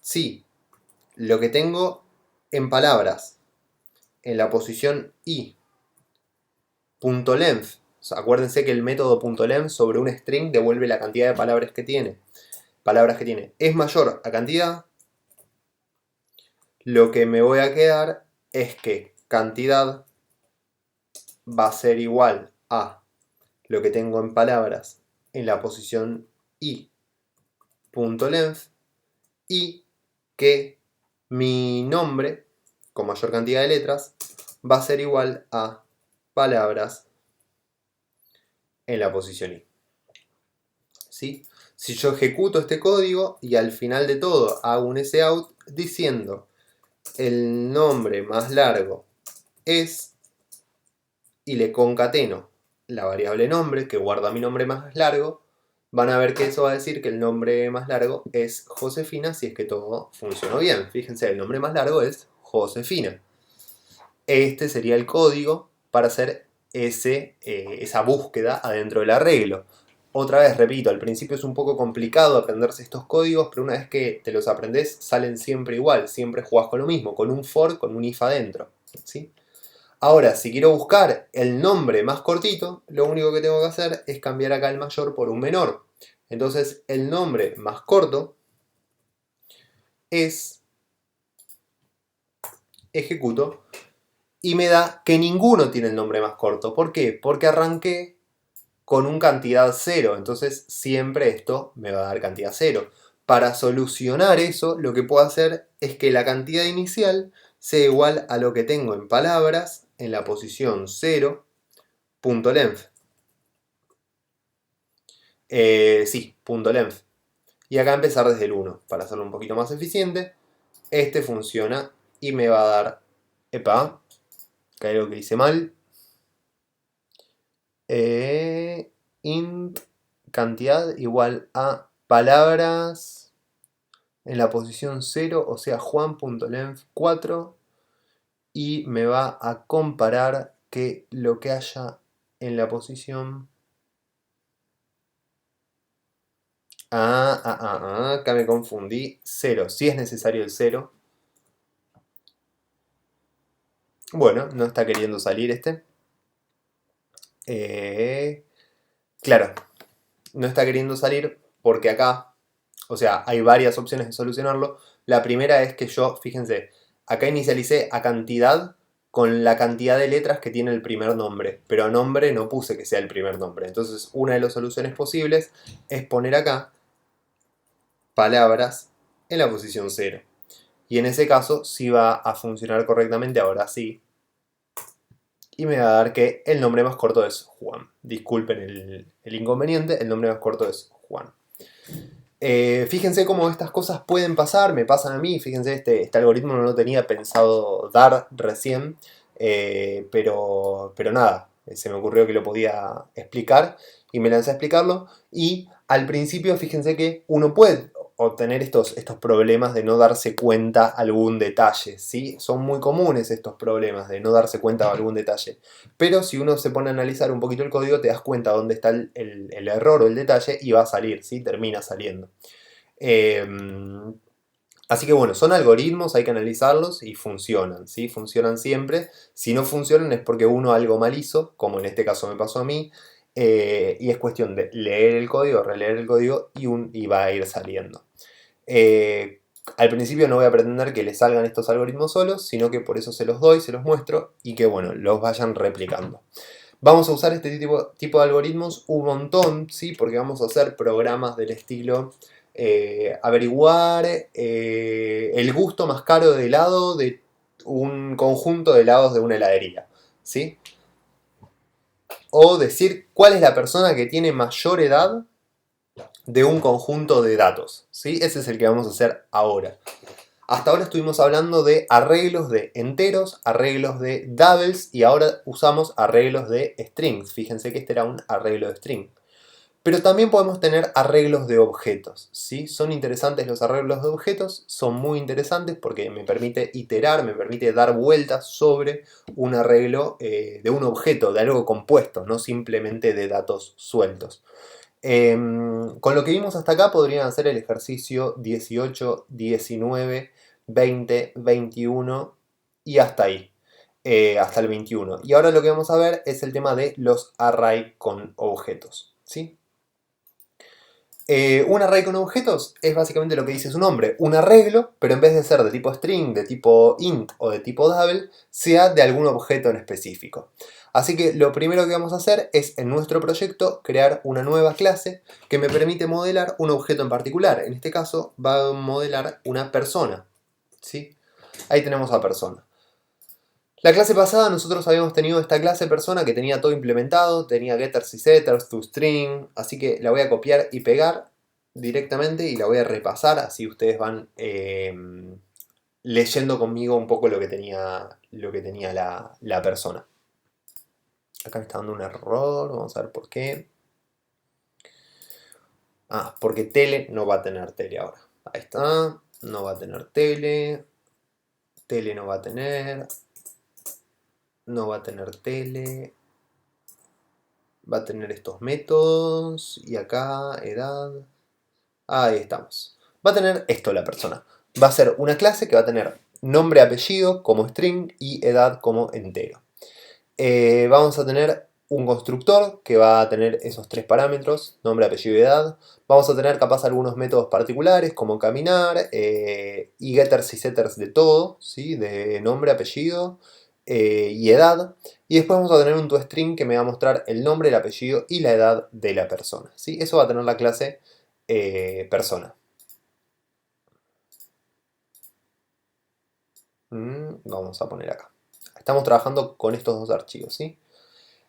si lo que tengo en palabras en la posición i .length, o sea, acuérdense que el método .length sobre un string devuelve la cantidad de palabras que tiene, es mayor a cantidad, lo que me voy a quedar es que cantidad va a ser igual a lo que tengo en palabras en la posición i.length y que mi nombre, con mayor cantidad de letras, va a ser igual a palabras en la posición i. ¿Sí? Si yo ejecuto este código y al final de todo hago un sout diciendo el nombre más largo es, y le concateno la variable nombre que guarda mi nombre más largo, van a ver que eso va a decir que el nombre más largo es Josefina si es que todo funcionó bien. Fíjense, el nombre más largo es Josefina. Este sería el código para hacer esa búsqueda adentro del arreglo. Otra vez, repito, al principio es un poco complicado aprenderse estos códigos, pero una vez que te los aprendes salen siempre igual, siempre jugás con lo mismo, con un for, con un if adentro, ¿sí? Ahora, si quiero buscar el nombre más cortito, lo único que tengo que hacer es cambiar acá el mayor por un menor. Entonces, el nombre más corto es, ejecuto, y me da que ninguno tiene el nombre más corto. ¿Por qué? Porque arranqué con un cantidad 0, entonces siempre esto me va a dar cantidad 0. Para solucionar eso, lo que puedo hacer es que la cantidad inicial sea igual a lo que tengo en palabras en la posición 0.length. Sí, punto length. Y acá empezar desde el 1, para hacerlo un poquito más eficiente. Este funciona y me va a dar, epa, que hay algo que hice mal. Int cantidad igual a palabras en la posición 0, o sea, Juan.length 4, y me va a comparar que lo que haya en la posición... acá me confundí. 0, si es necesario el 0. Bueno, no está queriendo salir este. Claro, no está queriendo salir porque acá, o sea, hay varias opciones de solucionarlo. La primera es que yo, fíjense, acá inicialicé a cantidad con la cantidad de letras que tiene el primer nombre, pero a nombre no puse que sea el primer nombre. Entonces, una de las soluciones posibles es poner acá palabras en la posición 0. Y en ese caso sí va a funcionar correctamente, ahora sí. Y me va a dar que el nombre más corto es Juan. Disculpen el inconveniente, el nombre más corto es Juan. Fíjense cómo estas cosas pueden pasar, me pasan a mí. Fíjense, este algoritmo no lo tenía pensado dar recién, pero nada, se me ocurrió que lo podía explicar y me lancé a explicarlo. Y al principio, fíjense que uno puede obtener estos problemas de no darse cuenta algún detalle, ¿sí? Son muy comunes estos problemas de no darse cuenta de algún detalle. Pero si uno se pone a analizar un poquito el código, te das cuenta dónde está el error o el detalle y va a salir, ¿sí? Termina saliendo. Así que bueno, son algoritmos, hay que analizarlos y funcionan, ¿sí? Funcionan siempre. Si no funcionan es porque uno algo mal hizo, como en este caso me pasó a mí, y es cuestión de leer el código, releer el código y va a ir saliendo. Al principio no voy a pretender que les salgan estos algoritmos solos, sino que por eso se los doy, se los muestro y que bueno, los vayan replicando. Vamos a usar este tipo de algoritmos un montón, ¿sí? Porque vamos a hacer programas del estilo averiguar el gusto más caro de helado de un conjunto de helados de una heladería, ¿sí? O decir cuál es la persona que tiene mayor edad de un conjunto de datos, ¿sí? Ese es el que vamos a hacer ahora. Hasta ahora estuvimos hablando de arreglos de enteros, arreglos de doubles y ahora usamos arreglos de strings. Fíjense que este era un arreglo de string. Pero también podemos tener arreglos de objetos, ¿sí? Son interesantes los arreglos de objetos, son muy interesantes porque me permite iterar, me permite dar vueltas sobre un arreglo de un objeto, de algo compuesto, no simplemente de datos sueltos. Con lo que vimos hasta acá podrían hacer el ejercicio 18, 19, 20, 21 y hasta ahí, hasta el 21. Y ahora lo que vamos a ver es el tema de los array con objetos, ¿sí? Un array con objetos es básicamente lo que dice su nombre, un arreglo, pero en vez de ser de tipo string, de tipo int o de tipo double, sea de algún objeto en específico. Así que lo primero que vamos a hacer es en nuestro proyecto crear una nueva clase que me permite modelar un objeto en particular. En este caso va a modelar una persona, ¿sí? Ahí tenemos a persona. La clase pasada nosotros habíamos tenido esta clase persona que tenía todo implementado, tenía getters y setters, toString, así que la voy a copiar y pegar directamente y la voy a repasar, así ustedes van leyendo conmigo un poco lo que tenía la persona. Acá me está dando un error, vamos a ver por qué. Ah, porque tele no va a tener tele ahora. Ahí está, no va a tener tele. Tele no va a tener. No va a tener tele. Va a tener estos métodos. Y acá, edad. Ahí estamos. Va a tener esto la persona. Va a ser una clase que va a tener nombre, apellido como string y edad como entero. Vamos a tener un constructor que va a tener esos tres parámetros, nombre, apellido y edad. Vamos a tener capaz algunos métodos particulares como caminar y getters y setters de todo, ¿sí? De nombre, apellido y edad. Y después vamos a tener un toString que me va a mostrar el nombre, el apellido y la edad de la persona, ¿sí? Eso va a tener la clase persona. Vamos a poner acá. Estamos trabajando con estos dos archivos, ¿sí?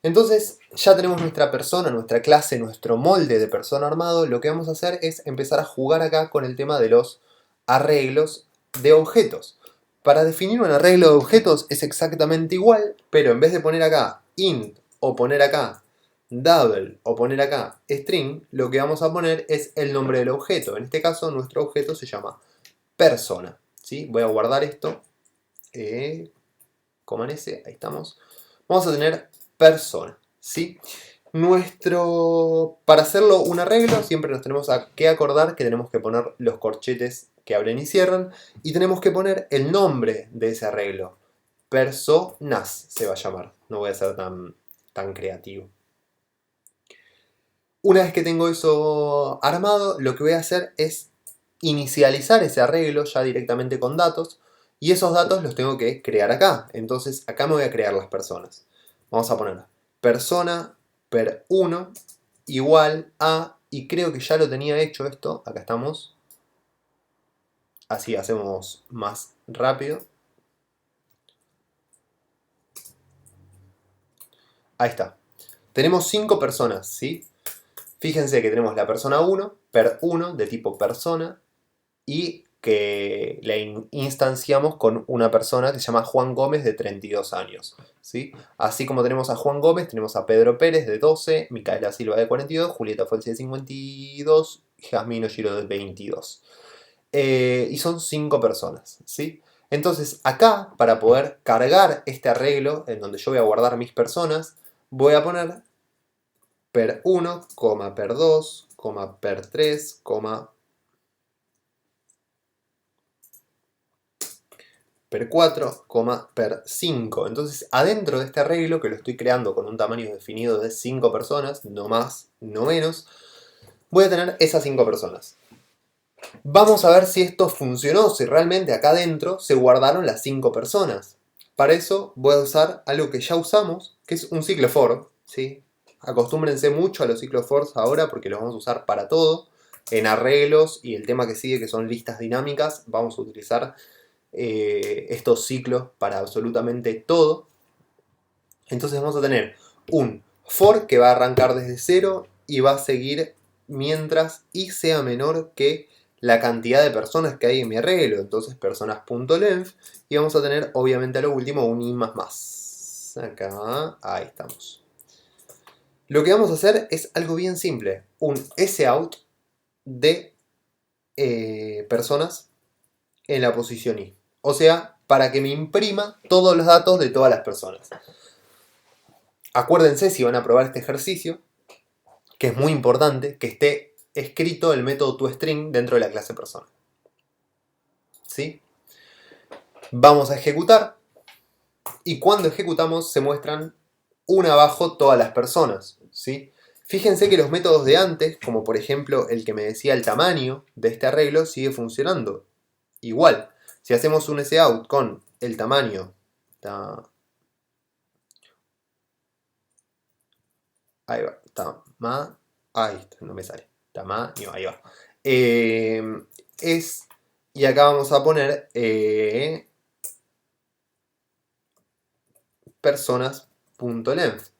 Entonces ya tenemos nuestra persona, nuestra clase, nuestro molde de persona armado. Lo que vamos a hacer es empezar a jugar acá con el tema de los arreglos de objetos. Para definir un arreglo de objetos es exactamente igual, pero en vez de poner acá int o poner acá double o poner acá string, lo que vamos a poner es el nombre del objeto. En este caso nuestro objeto se llama persona, ¿sí? Voy a guardar esto. Command S, ahí estamos. Vamos a tener persona, ¿sí? Para hacerlo un arreglo siempre nos tenemos que acordar que tenemos que poner los corchetes que abren y cierran y tenemos que poner el nombre de ese arreglo. Personas se va a llamar, no voy a ser tan creativo. Una vez que tengo eso armado, lo que voy a hacer es inicializar ese arreglo ya directamente con datos y esos datos los tengo que crear acá. Entonces acá me voy a crear las personas. Vamos a poner persona per1 igual a, y creo que ya lo tenía hecho esto, acá estamos. Así hacemos más rápido. Ahí está. Tenemos 5 personas, ¿sí? Fíjense que tenemos la persona 1, per1 de tipo persona, y que la instanciamos con una persona que se llama Juan Gómez de 32 años. ¿Sí? Así como tenemos a Juan Gómez, tenemos a Pedro Pérez de 12, Micaela Silva de 42, Julieta Fuense de 52, Jasmine Giro de 22. Y son 5 personas. ¿Sí? Entonces acá, para poder cargar este arreglo, en donde yo voy a guardar mis personas, voy a poner per1, per2, per3, per 4, per 5. Entonces, adentro de este arreglo, que lo estoy creando con un tamaño definido de 5 personas, no más, no menos, voy a tener esas 5 personas. Vamos a ver si esto funcionó, si realmente acá adentro se guardaron las 5 personas. Para eso voy a usar algo que ya usamos, que es un ciclo for, ¿sí? Acostúmbrense mucho a los ciclos for ahora porque los vamos a usar para todo. En arreglos y el tema que sigue, que son listas dinámicas, vamos a utilizar estos ciclos para absolutamente todo. Entonces vamos a tener un for que va a arrancar desde 0 y va a seguir mientras y sea menor que la cantidad de personas que hay en mi arreglo. Entonces personas.length y vamos a tener obviamente a lo último un i más. Acá, ahí estamos. Lo que vamos a hacer es algo bien simple. Un sout de personas en la posición i. O sea, para que me imprima todos los datos de todas las personas. Acuérdense, si van a probar este ejercicio, que es muy importante, que esté escrito el método toString dentro de la clase persona. ¿Sí? Vamos a ejecutar. Y cuando ejecutamos se muestran una abajo todas las personas. ¿Sí? Fíjense que los métodos de antes, como por ejemplo el que me decía el tamaño de este arreglo, sigue funcionando. Igual, si hacemos un sout con el tamaño, ahí va, ahí no me sale, tamaño, ahí va. Y acá vamos a poner personas.length.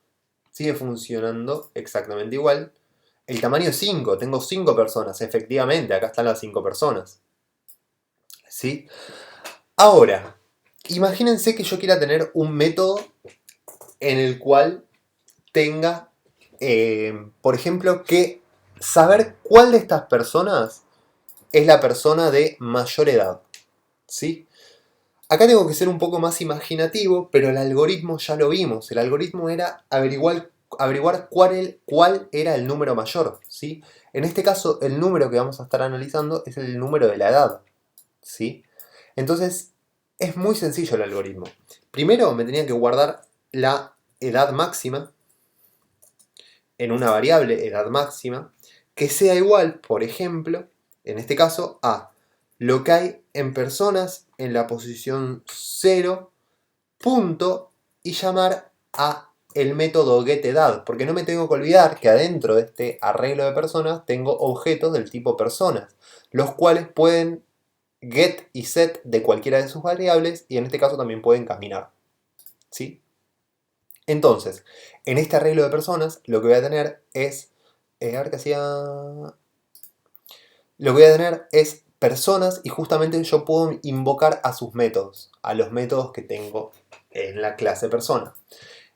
Sigue funcionando exactamente igual. El tamaño es 5, tengo 5 personas, efectivamente, acá están las 5 personas. ¿Sí? Ahora, imagínense que yo quiera tener un método en el cual tenga, por ejemplo, que saber cuál de estas personas es la persona de mayor edad. ¿Sí? Acá tengo que ser un poco más imaginativo, pero el algoritmo ya lo vimos. El algoritmo era averiguar cuál era el número mayor. ¿Sí? En este caso, el número que vamos a estar analizando es el número de la edad. ¿Sí? Entonces, es muy sencillo el algoritmo. Primero me tenía que guardar la edad máxima en una variable edad máxima que sea igual, por ejemplo, en este caso, a lo que hay en personas en la posición 0, punto, y llamar a el método getEdad, porque no me tengo que olvidar que adentro de este arreglo de personas tengo objetos del tipo personas, los cuales pueden get y set de cualquiera de sus variables y en este caso también pueden caminar. ¿Sí? Entonces, en este arreglo de personas lo que voy a tener es... a ver qué hacía... Lo que voy a tener es personas y justamente yo puedo invocar a sus métodos, a los métodos que tengo en la clase persona.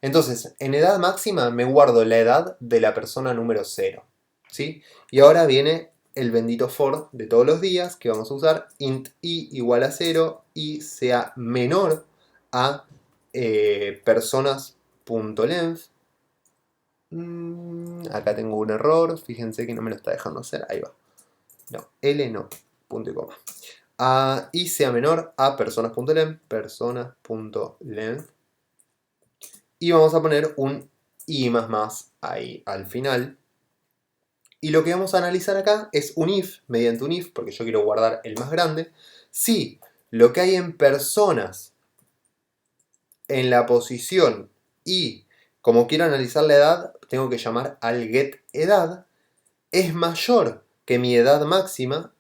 Entonces, en edad máxima me guardo la edad de la persona número 0. ¿Sí? Y ahora viene el bendito for de todos los días que vamos a usar int i igual a 0 y sea menor a personas.length. Acá tengo un error, fíjense que no me lo está dejando hacer, ahí va. No, L no, punto y coma. Y sea menor a personas.length, personas.length. Y vamos a poner un i más ahí al final. Y lo que vamos a analizar acá es un if, mediante un if, porque yo quiero guardar el más grande. Si lo que hay en personas en la posición y como quiero analizar la edad, tengo que llamar al getEdad, es mayor que mi edad máxima,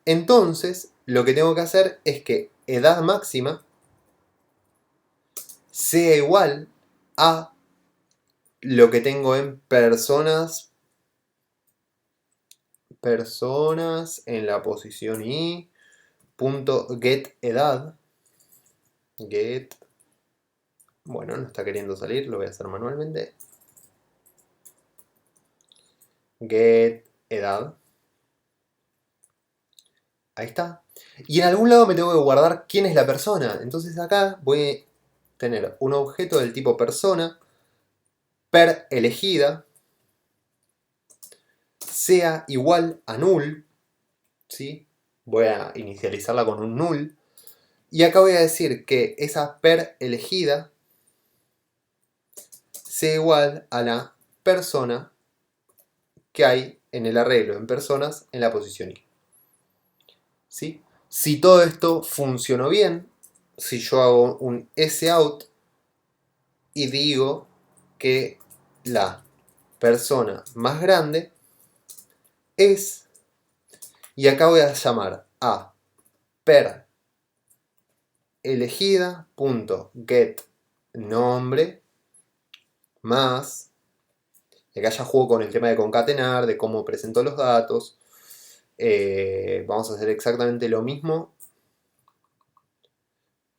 entonces lo que tengo que hacer es que edad máxima sea igual a lo que tengo en personas en la posición i, punto getEdad, bueno, no está queriendo salir, lo voy a hacer manualmente, getEdad, ahí está, y en algún lado me tengo que guardar quién es la persona, entonces acá voy a tener un objeto del tipo persona, per elegida, sea igual a null, ¿sí? Voy a inicializarla con un null, y acá voy a decir que esa per elegida sea igual a la persona que hay en el arreglo en personas en la posición i. ¿Sí? Si todo esto funcionó bien, si yo hago un sout y digo que la persona más grande es, y acá voy a llamar a per elegida.get nombre más, y acá ya juego con el tema de concatenar, de cómo presento los datos. Vamos a hacer exactamente lo mismo,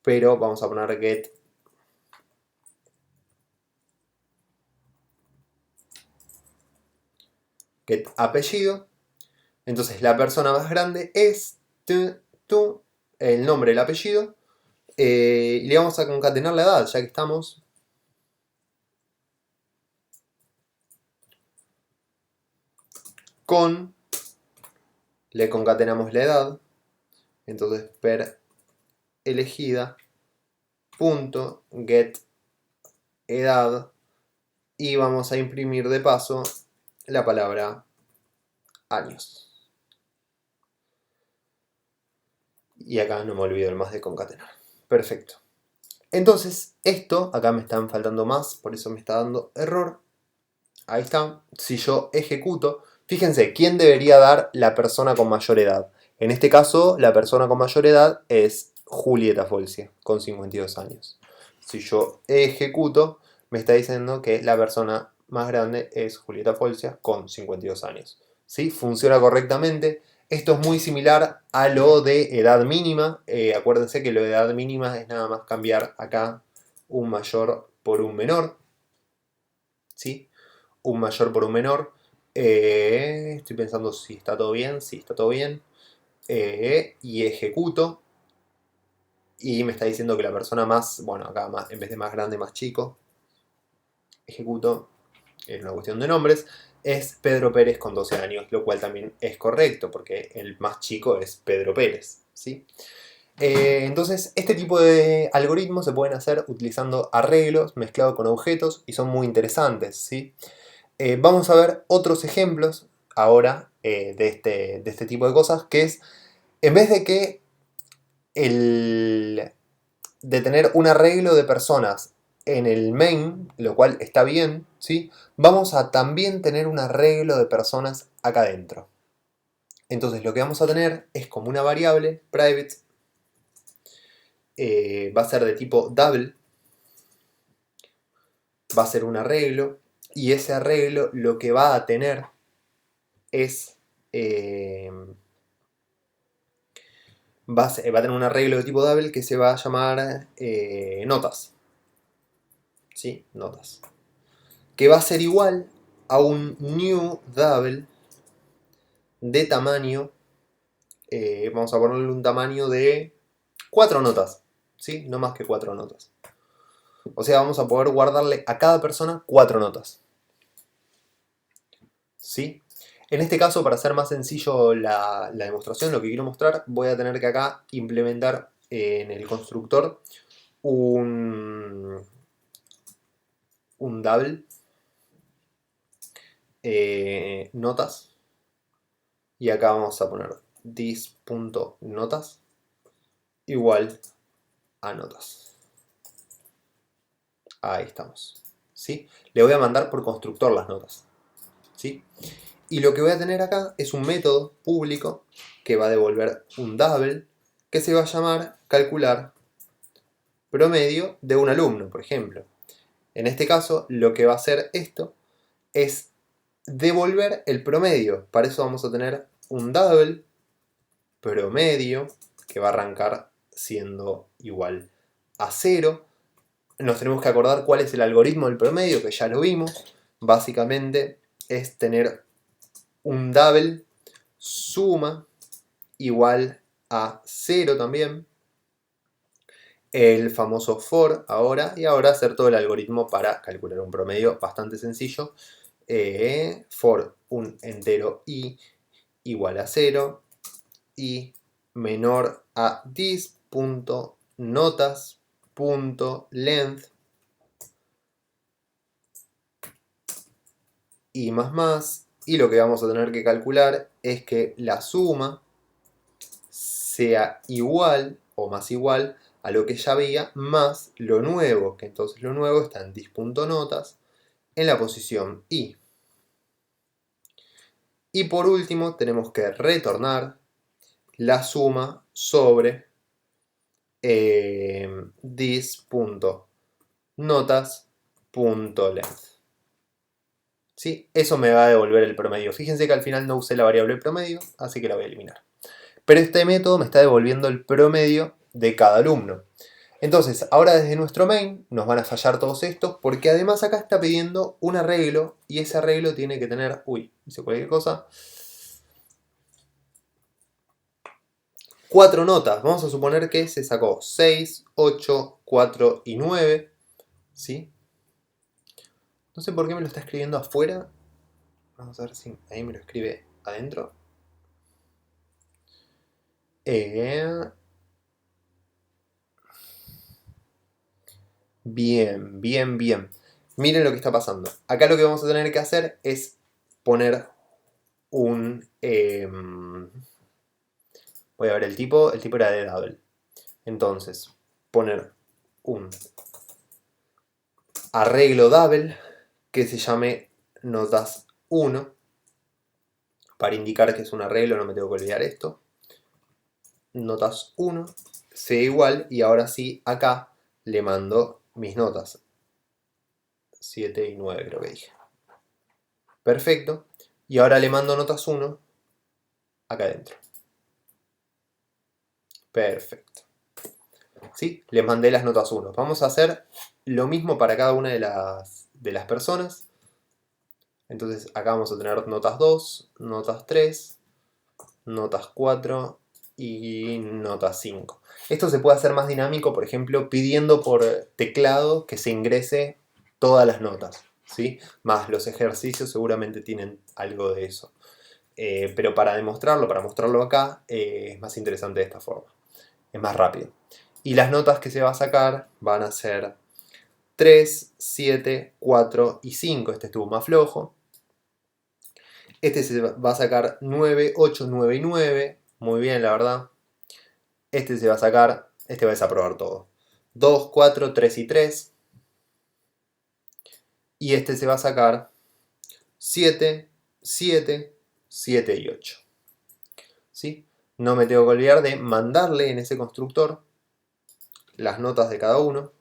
pero vamos a poner get apellido. Entonces la persona más grande es el nombre, el apellido, y le vamos a concatenar la edad, ya que estamos. Le concatenamos la edad, entonces per elegida punto get edad, y vamos a imprimir de paso la palabra años. Y acá no me olvido el más de concatenar. Perfecto. Entonces, esto, acá me están faltando más, por eso me está dando error. Ahí está. Si yo ejecuto, fíjense, ¿quién debería dar la persona con mayor edad? En este caso, la persona con mayor edad es Julieta Folcia, con 52 años. Si yo ejecuto, me está diciendo que la persona más grande es Julieta Folcia, con 52 años. ¿Sí? Funciona correctamente. Esto es muy similar a lo de edad mínima. Acuérdense que lo de edad mínima es nada más cambiar acá un mayor por un menor. ¿Sí? Un mayor por un menor. Estoy pensando si está todo bien. Sí, está todo bien. Y ejecuto. Y me está diciendo que la persona más, bueno, acá más, en vez de más grande, más chico, ejecuto, es una cuestión de nombres, es Pedro Pérez con 12 años, lo cual también es correcto, porque el más chico es Pedro Pérez, ¿sí? Entonces, este tipo de algoritmos se pueden hacer utilizando arreglos mezclados con objetos y son muy interesantes, ¿sí? Vamos a ver otros ejemplos ahora de este tipo de cosas, que es, en vez de que de tener un arreglo de personas en el main, lo cual está bien, ¿sí? Vamos a también tener un arreglo de personas acá adentro. Entonces lo que vamos a tener es como una variable private, va a ser de tipo double, va a ser un arreglo, y ese arreglo lo que va a tener es... va a tener un arreglo de tipo double que se va a llamar notas. ¿Sí? Notas. Que va a ser igual a un new double de tamaño, vamos a ponerle un tamaño de 4 notas, ¿sí? No más que 4 notas. O sea, vamos a poder guardarle a cada persona 4 notas, ¿sí? En este caso, para hacer más sencillo la demostración, lo que quiero mostrar, voy a tener que acá implementar en el constructor un double notas, y acá vamos a poner this.notas igual a notas. Ahí estamos, ¿sí? Le voy a mandar por constructor las notas, ¿sí? Y lo que voy a tener acá es un método público que va a devolver un double que se va a llamar calcular promedio de un alumno, por ejemplo. En este caso, lo que va a hacer esto es devolver el promedio. Para eso vamos a tener un double promedio que va a arrancar siendo igual a 0. Nos tenemos que acordar cuál es el algoritmo del promedio, que ya lo vimos. Básicamente es tener un double suma igual a 0 también. El famoso for ahora, y ahora hacer todo el algoritmo para calcular un promedio bastante sencillo. For un entero i igual a 0 y menor a this.notas.length y más, y lo que vamos a tener que calcular es que la suma sea igual o más igual a lo que ya había más lo nuevo, que entonces lo nuevo está en this.notas en la posición i. Y por último tenemos que retornar la suma sobre this.notas.length. ¿Sí? Eso me va a devolver el promedio. Fíjense que al final no usé la variable promedio, así que la voy a eliminar. Pero este método me está devolviendo el promedio de cada alumno. Entonces, ahora desde nuestro main nos van a fallar todos estos, porque además acá está pidiendo un arreglo, y ese arreglo tiene que tener, hice cualquier cosa, 4 notas. Vamos a suponer que se sacó 6, 8, 4 y 9, ¿sí? No sé por qué me lo está escribiendo afuera. Vamos a ver si ahí me lo escribe adentro. Bien, bien, bien. Miren lo que está pasando. Acá lo que vamos a tener que hacer es poner un... voy a ver el tipo era de double. Entonces, poner un arreglo double que se llame notas 1. Para indicar que es un arreglo no me tengo que olvidar esto. notas 1, C igual, y ahora sí, acá le mando mis notas. 7 y 9 creo que dije. Perfecto. Y ahora le mando notas 1 acá adentro. Perfecto. ¿Sí? Les mandé las notas 1. Vamos a hacer lo mismo para cada una de las personas. Entonces acá vamos a tener notas 2, notas 3, notas 4 y notas 5. Esto se puede hacer más dinámico, por ejemplo, pidiendo por teclado que se ingrese todas las notas, ¿sí? Más los ejercicios seguramente tienen algo de eso. Pero para mostrarlo acá, es más interesante de esta forma. Es más rápido. Y las notas que se va a sacar van a ser 3, 7, 4 y 5. Este estuvo más flojo. Este se va a sacar 9, 8, 9 y 9. Muy bien, la verdad. Este se va a sacar, este va a desaprobar todo. 2, 4, 3 y 3. Y este se va a sacar 7, 7, 7 y 8. ¿Sí? No me tengo que olvidar de mandarle en ese constructor las notas de cada uno.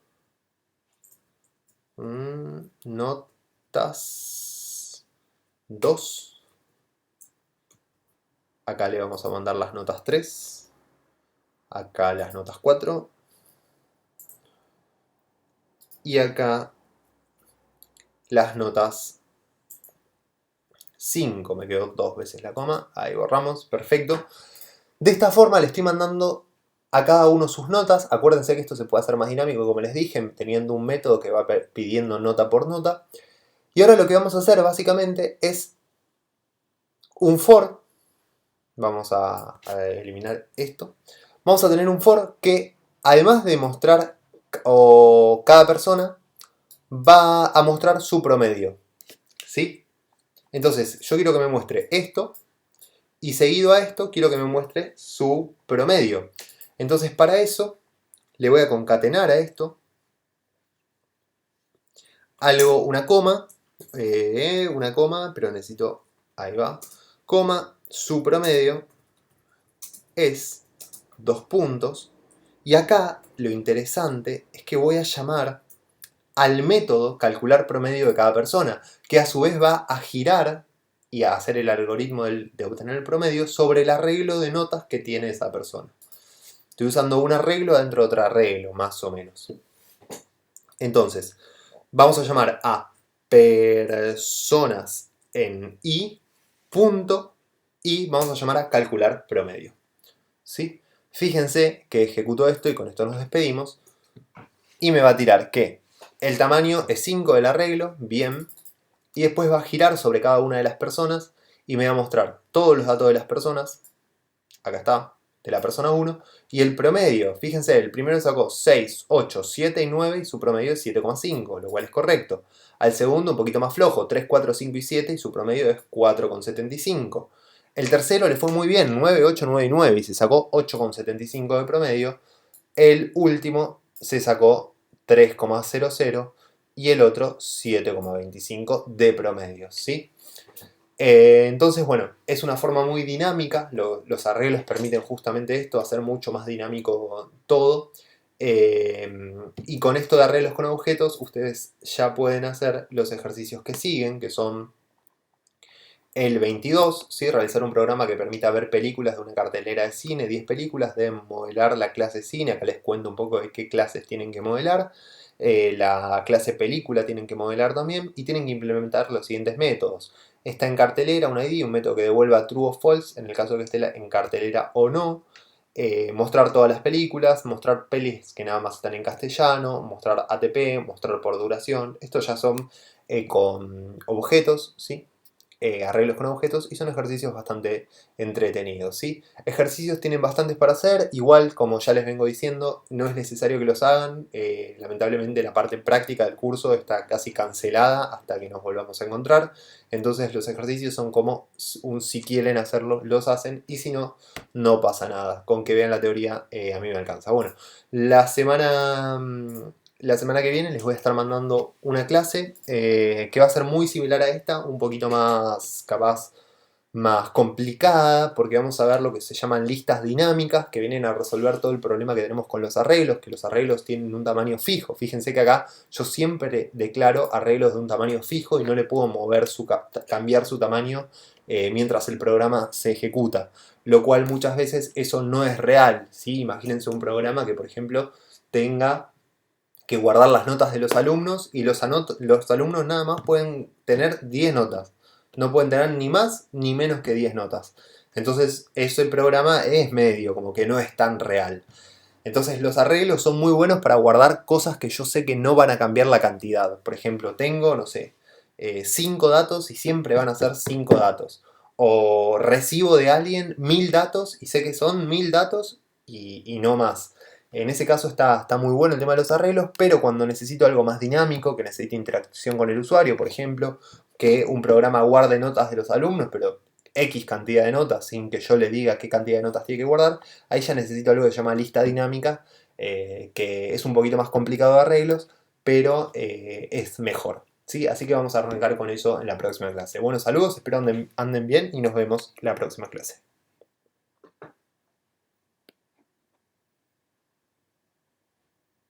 Notas 2. Acá le vamos a mandar las notas 3. Acá las notas 4. Y acá las notas 5. Me quedó 2 veces la coma. Ahí borramos. Perfecto. De esta forma le estoy mandando a cada uno sus notas. Acuérdense que esto se puede hacer más dinámico, como les dije, teniendo un método que va pidiendo nota por nota. Y ahora lo que vamos a hacer básicamente es un for. Vamos a eliminar esto. Vamos a tener un for que, además de mostrar cada persona, va a mostrar su promedio. ¿Sí? Entonces, yo quiero que me muestre esto. Y seguido a esto, quiero que me muestre su promedio. Entonces, para eso, le voy a concatenar a esto una coma, pero necesito, ahí va, coma, su promedio es 2 puntos. Y acá lo interesante es que voy a llamar al método calcular promedio de cada persona, que a su vez va a girar y a hacer el algoritmo de obtener el promedio sobre el arreglo de notas que tiene esa persona. Estoy usando un arreglo dentro de otro arreglo, más o menos. Entonces, vamos a llamar a personas en i, punto, y vamos a llamar a calcular promedio. ¿Sí? Fíjense que ejecuto esto y con esto nos despedimos. Y me va a tirar que el tamaño es 5 del arreglo, bien. Y después va a girar sobre cada una de las personas y me va a mostrar todos los datos de las personas. Acá está, de la persona 1. Y el promedio, fíjense, el primero sacó 6, 8, 7 y 9 y su promedio es 7,5, lo cual es correcto. Al segundo un poquito más flojo, 3, 4, 5 y 7 y su promedio es 4,75. El tercero le fue muy bien, 9, 8, 9 y 9 y se sacó 8,75 de promedio. El último se sacó 3,00 y el otro 7,25 de promedio, ¿sí? Entonces, bueno, es una forma muy dinámica, los arreglos permiten justamente esto, hacer mucho más dinámico todo. Y con esto de arreglos con objetos, ustedes ya pueden hacer los ejercicios que siguen, que son el 22, ¿sí? Realizar un programa que permita ver películas de una cartelera de cine, 10 películas, deben modelar la clase cine, acá les cuento un poco de qué clases tienen que modelar. La clase película tienen que modelar también y tienen que implementar los siguientes métodos. Está en cartelera un ID, un método que devuelva true o false en el caso de que esté en cartelera o no. Mostrar todas las películas, mostrar pelis que nada más están en castellano, mostrar ATP, mostrar por duración. Estos ya son con objetos, ¿sí? Arreglos con objetos y son ejercicios bastante entretenidos, ¿sí? Ejercicios tienen bastantes para hacer, igual como ya les vengo diciendo, no es necesario que los hagan, lamentablemente la parte práctica del curso está casi cancelada hasta que nos volvamos a encontrar, entonces los ejercicios son como si quieren hacerlos, los hacen y si no, no pasa nada, con que vean la teoría a mí me alcanza. Bueno, la semana que viene les voy a estar mandando una clase que va a ser muy similar a esta, un poquito más capaz más complicada, porque vamos a ver lo que se llaman listas dinámicas, que vienen a resolver todo el problema que tenemos con los arreglos, que los arreglos tienen un tamaño fijo. Fíjense que acá yo siempre declaro arreglos de un tamaño fijo y no le puedo mover cambiar su tamaño mientras el programa se ejecuta, lo cual muchas veces eso no es real, ¿sí? Imagínense un programa que, por ejemplo, tenga que guardar las notas de los alumnos y los alumnos nada más pueden tener 10 notas. No pueden tener ni más ni menos que 10 notas. Entonces, ese programa es medio, como que no es tan real. Entonces, los arreglos son muy buenos para guardar cosas que yo sé que no van a cambiar la cantidad. Por ejemplo, tengo, no sé, 5 datos y siempre van a ser 5 datos. O recibo de alguien 1000 datos y sé que son 1000 datos y no más. En ese caso está muy bueno el tema de los arreglos, pero cuando necesito algo más dinámico, que necesite interacción con el usuario, por ejemplo, que un programa guarde notas de los alumnos, pero X cantidad de notas, sin que yo le diga qué cantidad de notas tiene que guardar, ahí ya necesito algo que se llama lista dinámica, que es un poquito más complicado de arreglos, pero es mejor. ¿Sí? Así que vamos a arrancar con eso en la próxima clase. Bueno, saludos, espero anden bien y nos vemos la próxima clase.